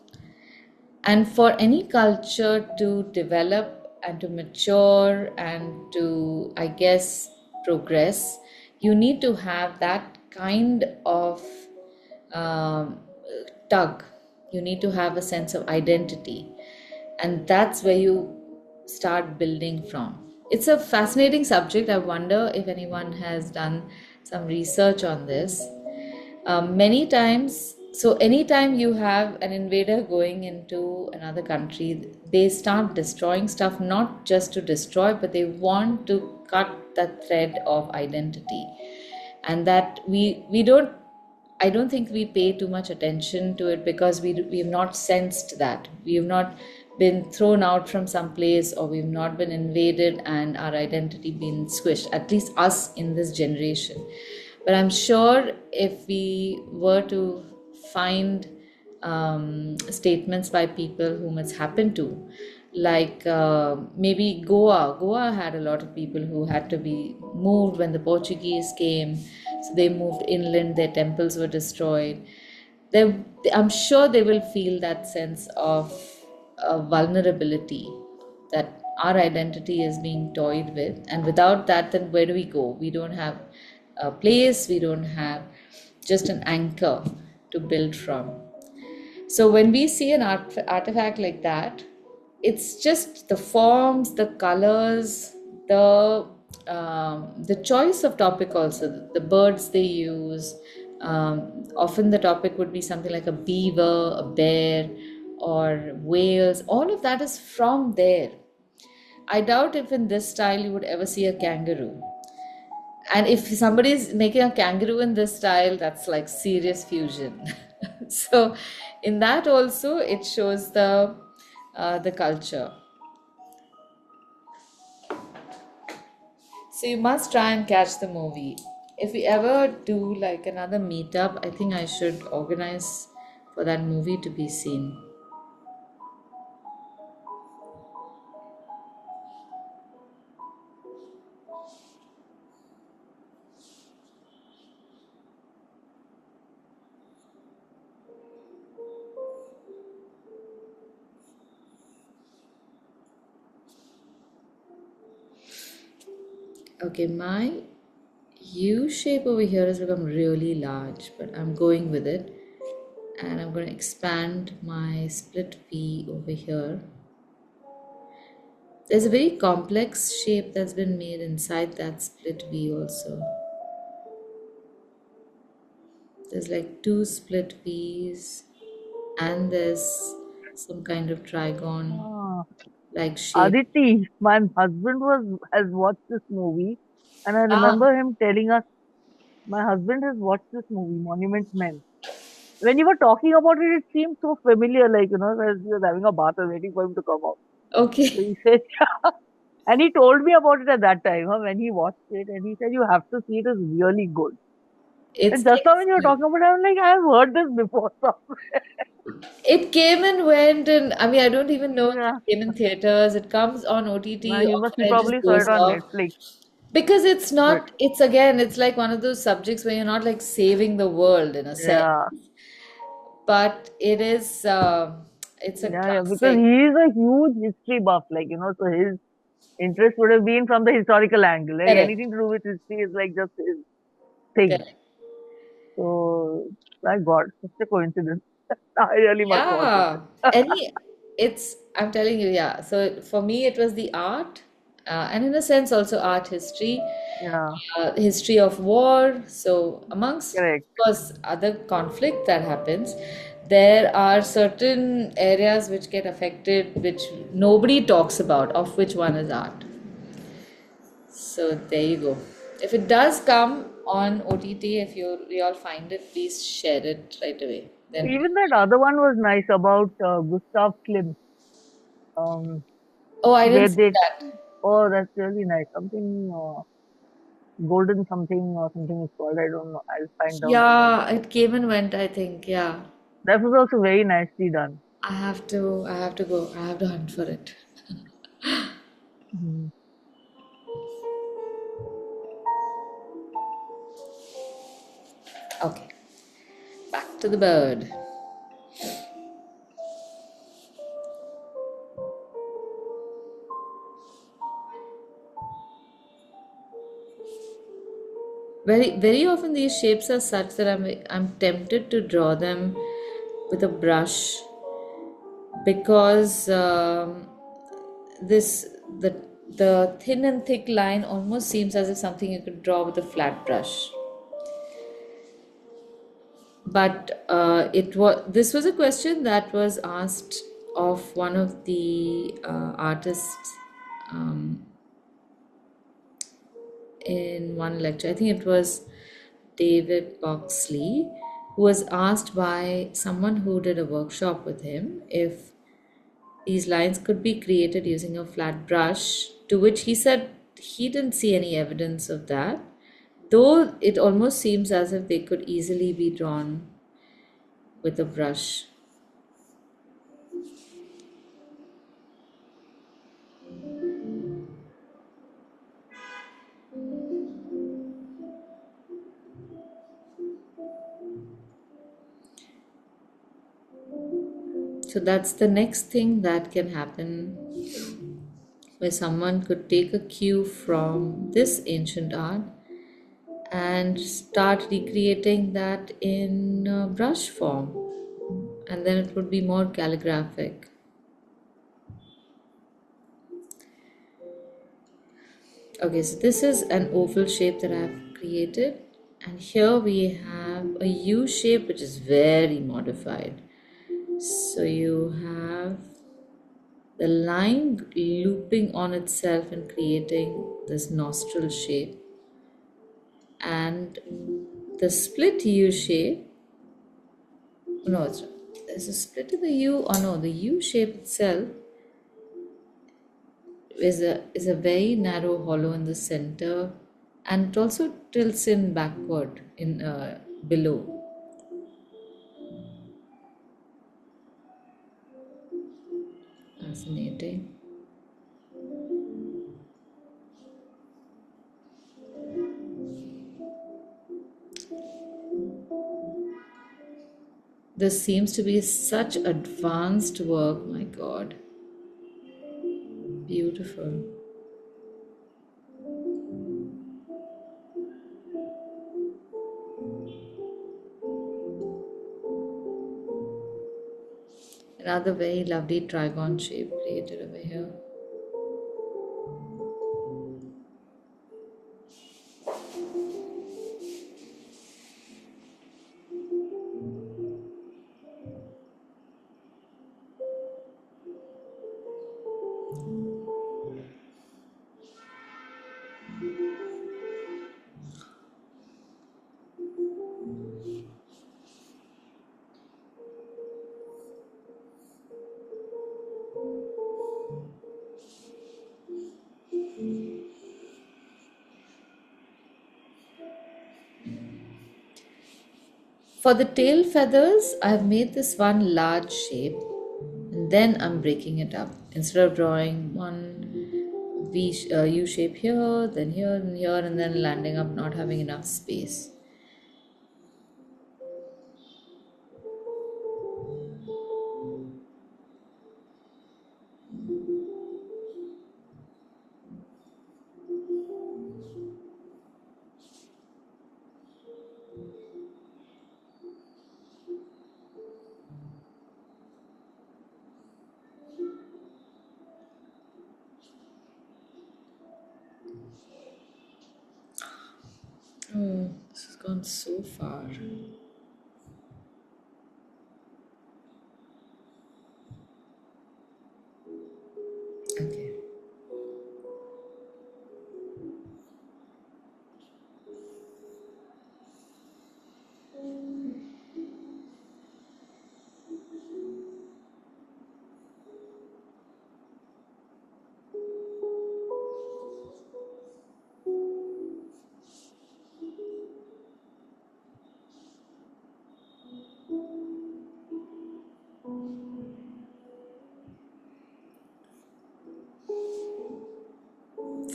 And for any culture to develop and to mature and to, I guess, progress, you need to have that kind of um, tug. You need to have a sense of identity. And that's where you start building from. It's a fascinating subject. I wonder if anyone has done some research on this. Many times, so anytime you have an invader going into another country, they start destroying stuff not just to destroy, but they want to cut that thread of identity. And that we don't, I don't think we pay too much attention to it because we have not sensed that. We have not been thrown out from some place, or we've not been invaded and our identity been squished, at least us in this generation. But I'm sure if we were to find statements by people whom it's happened to, like maybe Goa had a lot of people who had to be moved when the Portuguese came, so they moved inland, their temples were destroyed. they, I'm sure they will feel that sense of vulnerability, that our identity is being toyed with. And without that, then where do we go? We don't have a place, we don't have just an anchor to build from. So when we see an artifact like that, it's just the forms, the colors, the choice of topic also, the birds they use. Often the topic would be something like a beaver, a bear, or whales. All of that is from there. I doubt if in this style you would ever see a kangaroo. And if somebody is making a kangaroo in this style, that's like serious fusion. So, in that also, it shows the culture. So you must try and catch the movie. If we ever do like another meetup, I think I should organize for that movie to be seen. Okay, my U shape over here has become really large, but I'm going with it. And I'm going to expand my split V over here. There's a very complex shape that's been made inside that split V also. There's like two split V's, and there's some kind of trigon Ah, like shape. Aditi, my husband has watched this movie, and I Ah, remember him telling us, my husband has watched this movie, Monument Men. When you were talking about it, it seemed so familiar, like, as he was having a bath and waiting for him to come out. So okay. he said, and he told me about it at that time, when he watched it, and he said, you have to see it, is really good. And just now when you were Excellent. talking about it, I'm like, I've heard this before somewhere. It came and went, and I mean, I don't even know if Yeah. it came in theaters. It comes on OTT, He often it just probably saw goes it on off. Netflix. Because it's But not, it's again, it's like one of those subjects where you're not like saving the world in a sense, yeah, but it's a yeah, because classic. he is a huge history buff, like, so his interest would have been from the historical angle. Like Correct. anything to do with history is like just his thing. Correct. So, my God, such a coincidence. I really must watch it. Yeah. I'm telling you, yeah. So for me, it was the art, and in a sense, also art history, Yeah, history of war. So amongst, of correct. course, other conflict that happens, there are certain areas which get affected, which nobody talks about, of which one is art. So there you go. If it does come on OTT, if you all find it, please share it right away. Then, Even that other one was nice about Gustav Klimt, um, oh, I where didn't see they, that. oh, that's really nice. Something golden something or something is called. I don't know. I'll find out. Yeah, it came and went, I think. Yeah. That was also very nicely done. I have to go. I have to hunt for it. Mhm. Okay, back to the bird. Very often these shapes are such that I'm tempted to draw them with a brush because this the thin and thick line almost seems as if something you could draw with a flat brush. But it was this was a question that was asked of one of the artists um, in one lecture. I think it was David Boxley, who was asked by someone who did a workshop with him if these lines could be created using a flat brush, to which he said he didn't see any evidence of that, though it almost seems as if they could easily be drawn with a brush. So that's the next thing that can happen, where someone could take a cue from this ancient art and start recreating that in brush form, and then it would be more calligraphic. Okay, so this is an oval shape that I've created, and here we have a U shape which is very modified. So you have the line looping on itself and creating this nostril shape, and the split U shape. No, it's not. There's a split in the U. Oh no, the U shape itself is a very narrow hollow in the center, and it also tilts in backward in below. Fascinating. This seems to be such advanced work. My God, beautiful. Another very lovely trigon shape created over here. For the tail feathers, I have made this one large shape, and then I'm breaking it up. Instead of drawing one U shape here, then here, and here, and then landing up not having enough space. Oh, this has gone so far. Okay.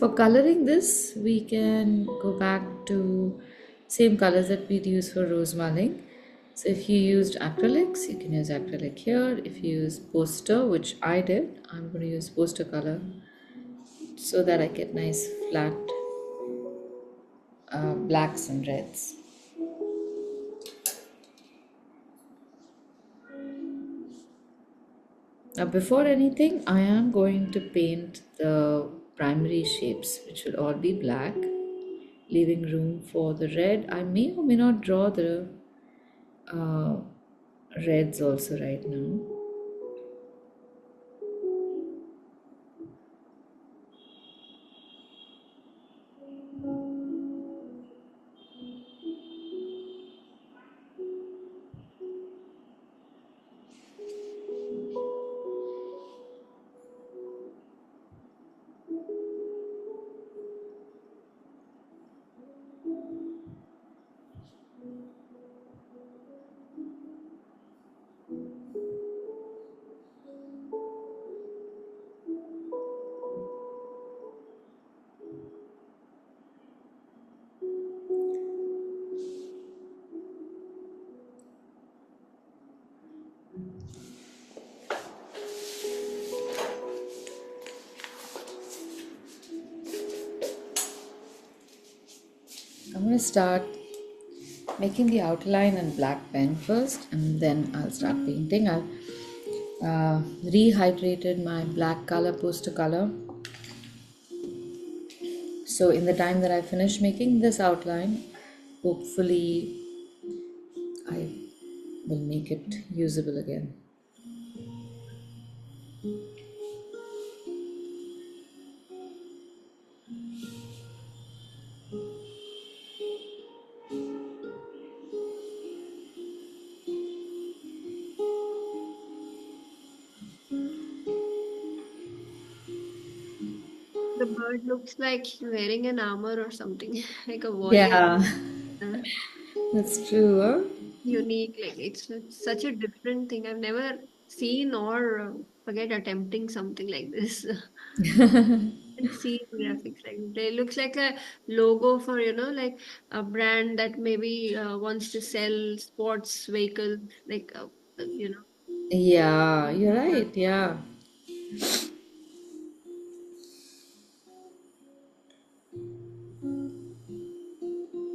For coloring this, we can go back to same colors that we'd use for rose mulling. So if you used acrylics, you can use acrylic here. If you use poster, which I did, I'm going to use poster color so that I get nice flat blacks and reds. Now before anything, I am going to paint the primary shapes, which will all be black, leaving room for the red. I may or may not draw the uh, reds also right now. I'm going to start making the outline in black pen first, and then I'll start painting. I've rehydrated my black color poster color, so in the time that I finish making this outline, hopefully I will make it usable again. The bird looks like wearing an armor or something, like a warrior. Yeah, Uh, that's true, huh? Unique, like it's such a different thing. I've never seen or forget attempting something like this. And see graphics like this. It looks like a logo for, like a brand that maybe wants to sell sports vehicles, like, you know. Yeah, you're Yeah. right. Yeah.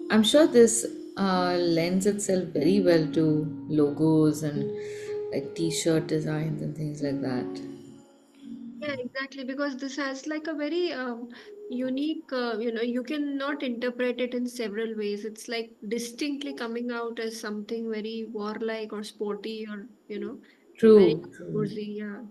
I'm sure this lends itself very well to logos and like t-shirt designs and things like that. Yeah, exactly. Because this has like a very unique, you cannot interpret it in several ways. It's like distinctly coming out as something very warlike or sporty or, very True, true. cozy. Yeah.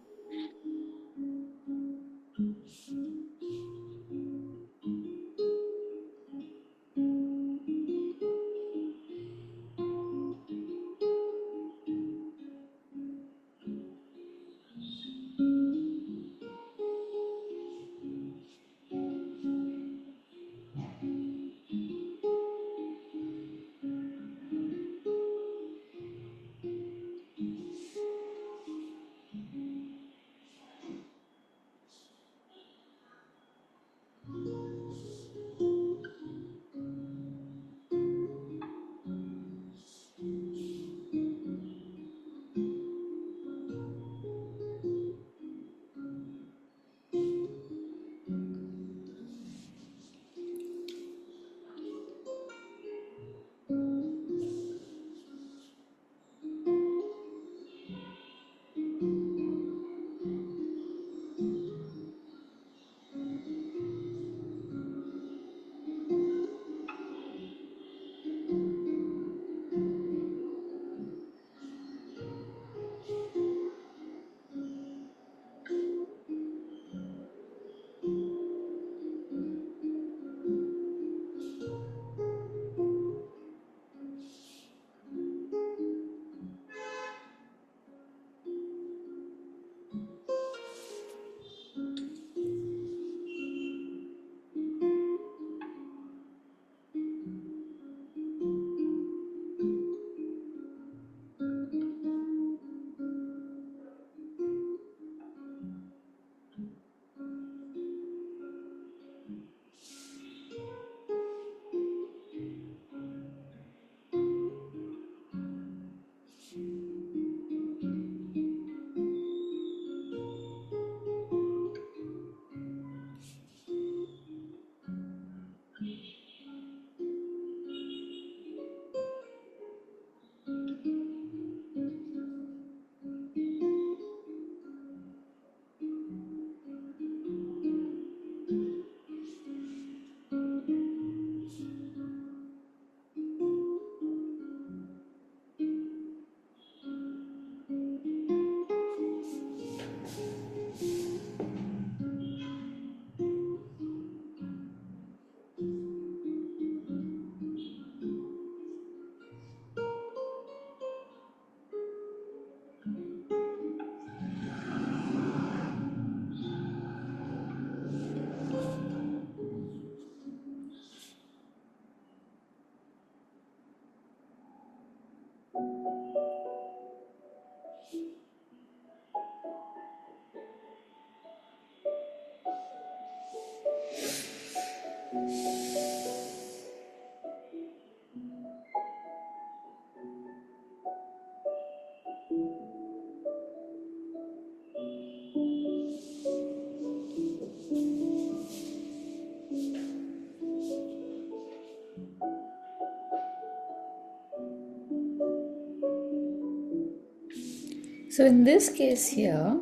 So in this case here,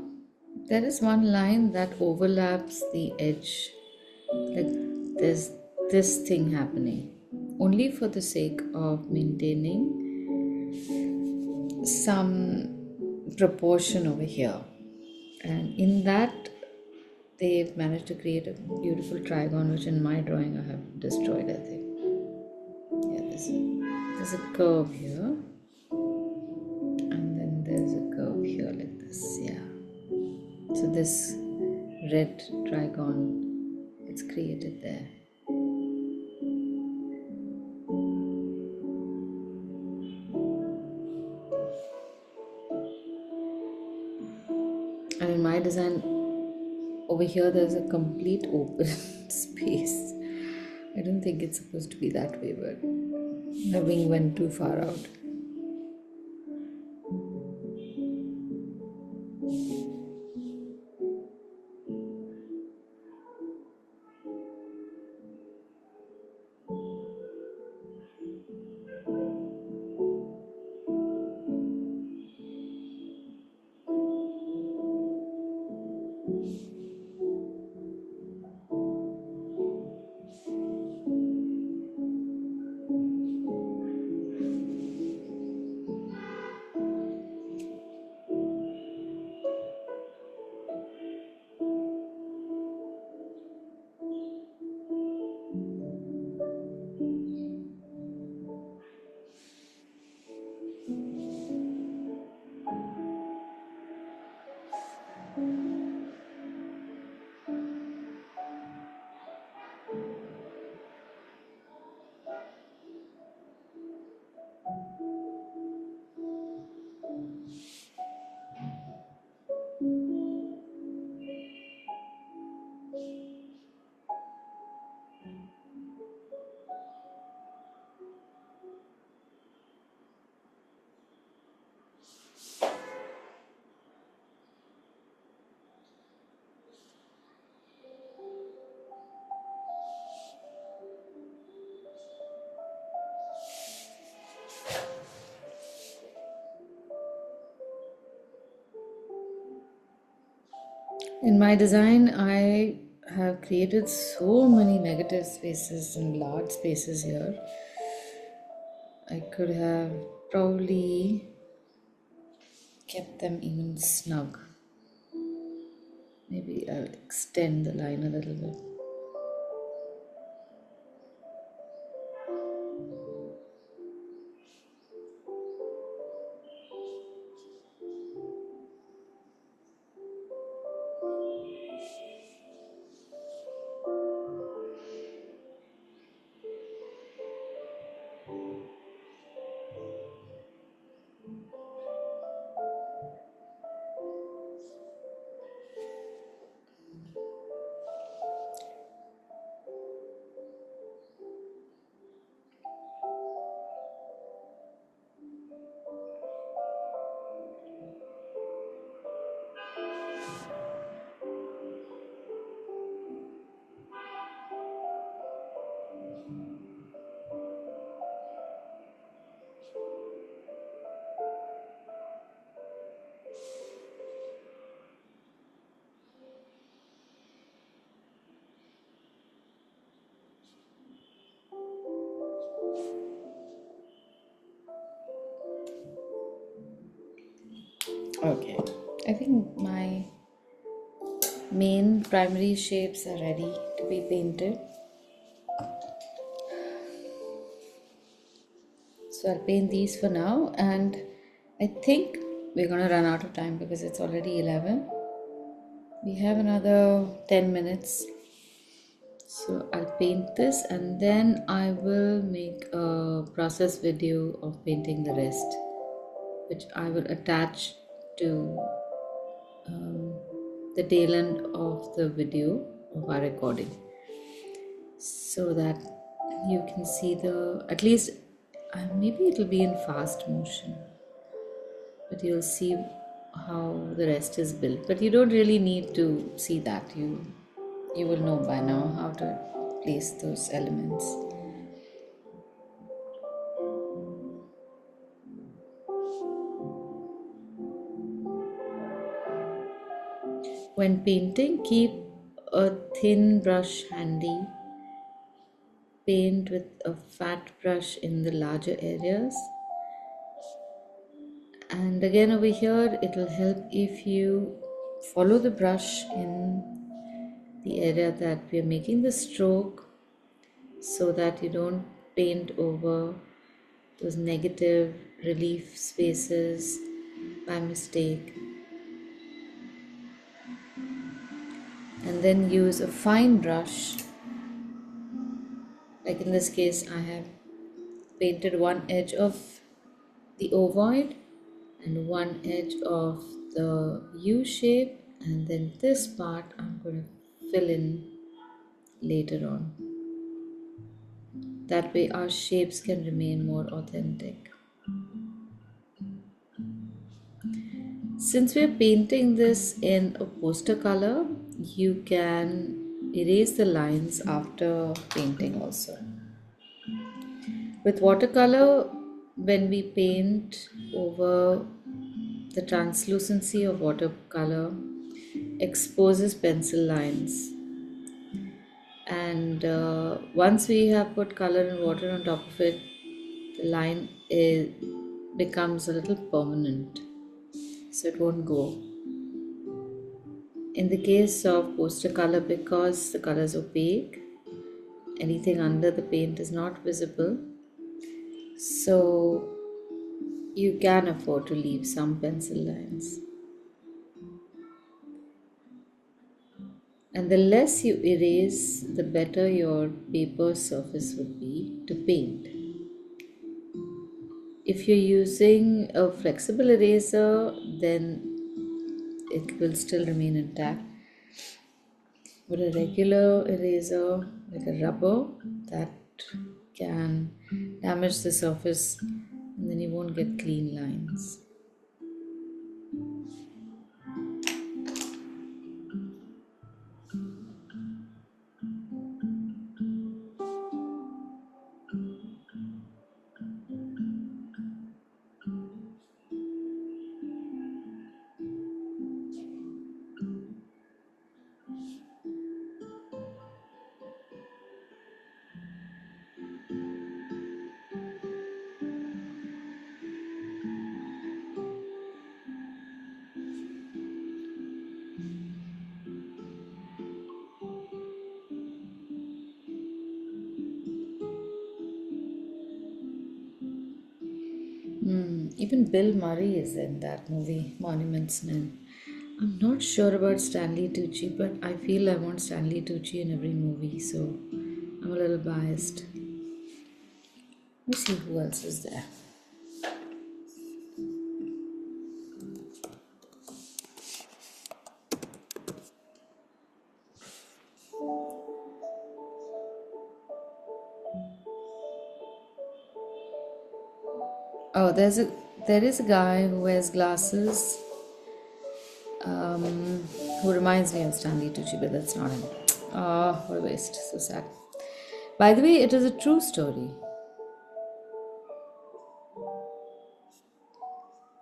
there is one line that overlaps the edge. Like there's this thing happening only for the sake of maintaining some proportion over here. And in that, they've managed to create a beautiful trigon, which in my drawing I have destroyed, I think. Yeah, there's a curve here, and then there's a curve here like this. Yeah. So this red trigon, it's created there. And in my design, over here, there's a complete open space. I don't think it's supposed to be that way, but the wing went too far out. In my design, I have created so many negative spaces and large spaces here. I could have probably kept them even snug. Maybe I'll extend the line a little bit. Okay, I think my main primary shapes are ready to be painted. So I'll paint these for now, and I think we're gonna run out of time because it's already 11. We have another 10 minutes. So I'll paint this and then I will make a process video of painting the rest, which I will attach to the tail end of the video of our recording, so that you can see the, at least maybe it'll be in fast motion, but you'll see how the rest is built. But you don't really need to see that. You will know by now how to place those elements. When painting, keep a thin brush handy. Paint with a fat brush in the larger areas. And again, over here, it will help if you follow the brush in the area that we are making the stroke, so that you don't paint over those negative relief spaces by mistake. And then use a fine brush. Like in this case, I have painted one edge of the ovoid and one edge of the U shape, and then this part I'm going to fill in later on. That way our shapes can remain more authentic. Since we're painting this in a poster color, you can erase the lines after painting also. With watercolor, when we paint over, the translucency of watercolor exposes pencil lines, and once we have put color and water on top of it, the line becomes a little permanent, so it won't go. In the case of poster color, because the color is opaque, anything under the paint is not visible, so you can afford to leave some pencil lines. And the less you erase, the better your paper surface would be to paint. If you're using a flexible eraser, then it will still remain intact. But a regular eraser, like a rubber, that can damage the surface, and then you won't get clean lines. Even Bill Murray is in that movie, Monuments Men. I'm not sure about Stanley Tucci, but I feel I want Stanley Tucci in every movie, so I'm a little biased. Let me see who else is there. Oh, there is a guy who wears glasses, who reminds me of Stanley Tucci, but that's not him. What a waste! So sad. By the way, it is a true story.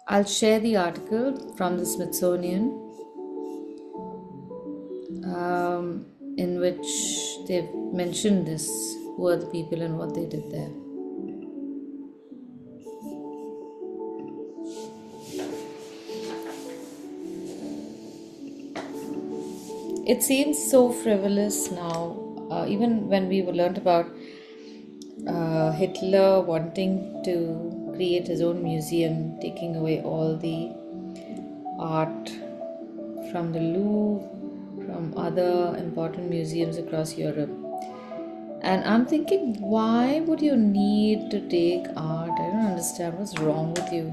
I'll share the article from the Smithsonian, in which they've mentioned this, who are the people and what they did there. It seems so frivolous now, even when we learned about Hitler wanting to create his own museum, taking away all the art from the Louvre, from other important museums across Europe. And I'm thinking, why would you need to take art? I don't understand what's wrong with you.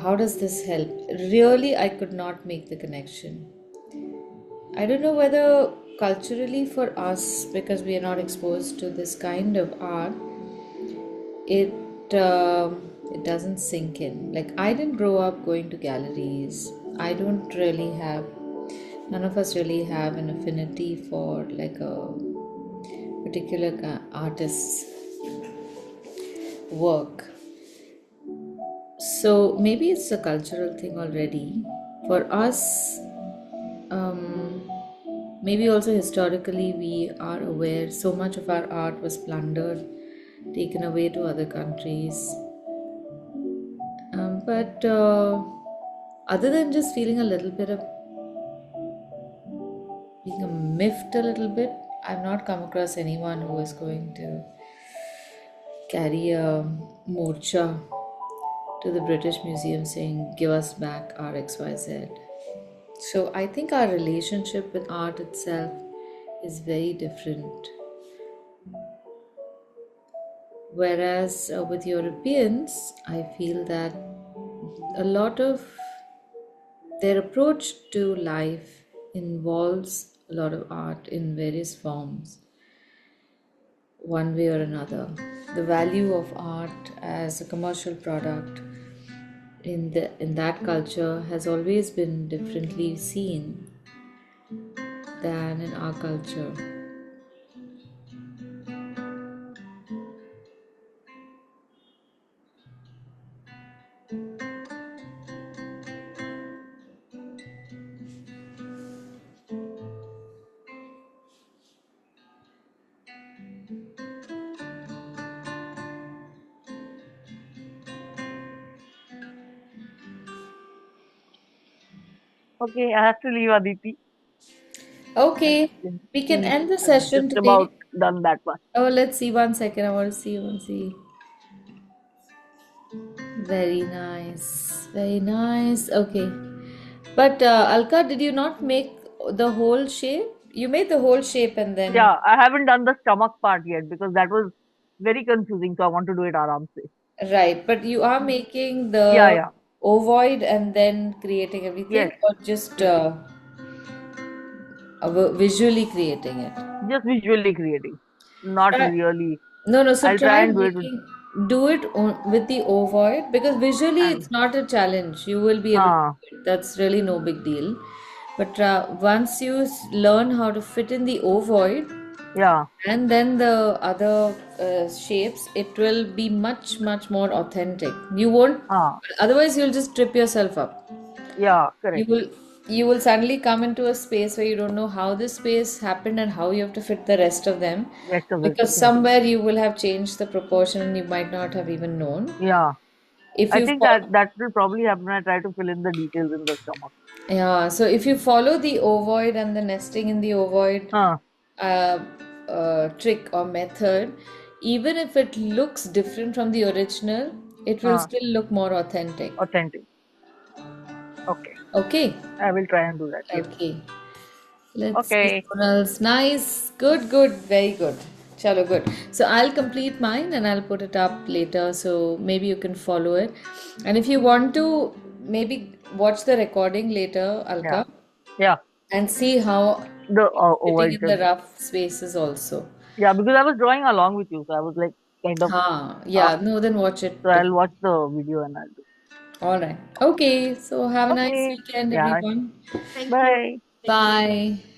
How does this help? Really, I could not make the connection. I don't know whether culturally for us, because we are not exposed to this kind of art, it it doesn't sink in. Like, I didn't grow up going to galleries. I don't really have. None of us really have an affinity for like a particular artist's work. So maybe it's a cultural thing already. For us, maybe also historically, we are aware so much of our art was plundered, taken away to other countries. But other than just feeling a little bit of being a miffed a little bit, I've not come across anyone who is going to carry a morcha to the British Museum saying, "Give us back our XYZ." So I think our relationship with art itself is very different. Whereas with Europeans, I feel that a lot of their approach to life involves a lot of art in various forms, one way or another. The value of art as a commercial product in that culture has always been differently seen than in our culture. Okay, I have to leave, Aditi. I Okay, think we can since end the I've session just about today. done that one. Oh, let's see 1 second. I want to see. I want to see. Very nice. Very nice. Okay. But Alka, did you not make the whole shape? You made the whole shape and then. Yeah, I haven't done the stomach part yet because that was very confusing. So I want to do it aram se. Right. But you are making Yeah, the yeah. ovoid and then creating everything, Yes, or just yes. visually creating it? Just visually creating. Not Try, really. no, no. So I'll try try and do it with making, do it with the ovoid because visually and it's not a challenge. You will be able to uh do it. That's really no big deal. But once you learn how to fit in the ovoid yeah, and then the other shapes, it will be much, much more authentic. You won't, uh otherwise, you'll just trip yourself up. yeah, You correct. will. You will suddenly come into a space where you don't know how this space happened and how you have to fit the rest of them Rest of the because things. somewhere you will have changed the proportion and you might not have even known. Yeah. If I you think follow, that will probably happen when I try to fill in the details in the stomach. yeah, so if you follow the ovoid and the nesting in the ovoid Uh, uh, trick or method, even if it looks different from the original, it will uh, still look more authentic. authentic. Okay. Okay, I will try and do that. Yes. okay. Let's see, Okay. Sonals. Nice. Good, good. Very good. Chalo, good. So I'll complete mine and I'll put it up later. So maybe you can follow it. And if you want to, maybe watch the recording later, Yeah. Alka, Yeah. and see how The fitting in the ovoid. rough spaces also. Yeah, because I was drawing along with you, so I was like kind of Yeah, no, then watch so it. I'll watch the video and I'll do. All right. Okay. So have a nice Okay. weekend, Yeah. everyone. Thank you. Bye. Thank you. Bye.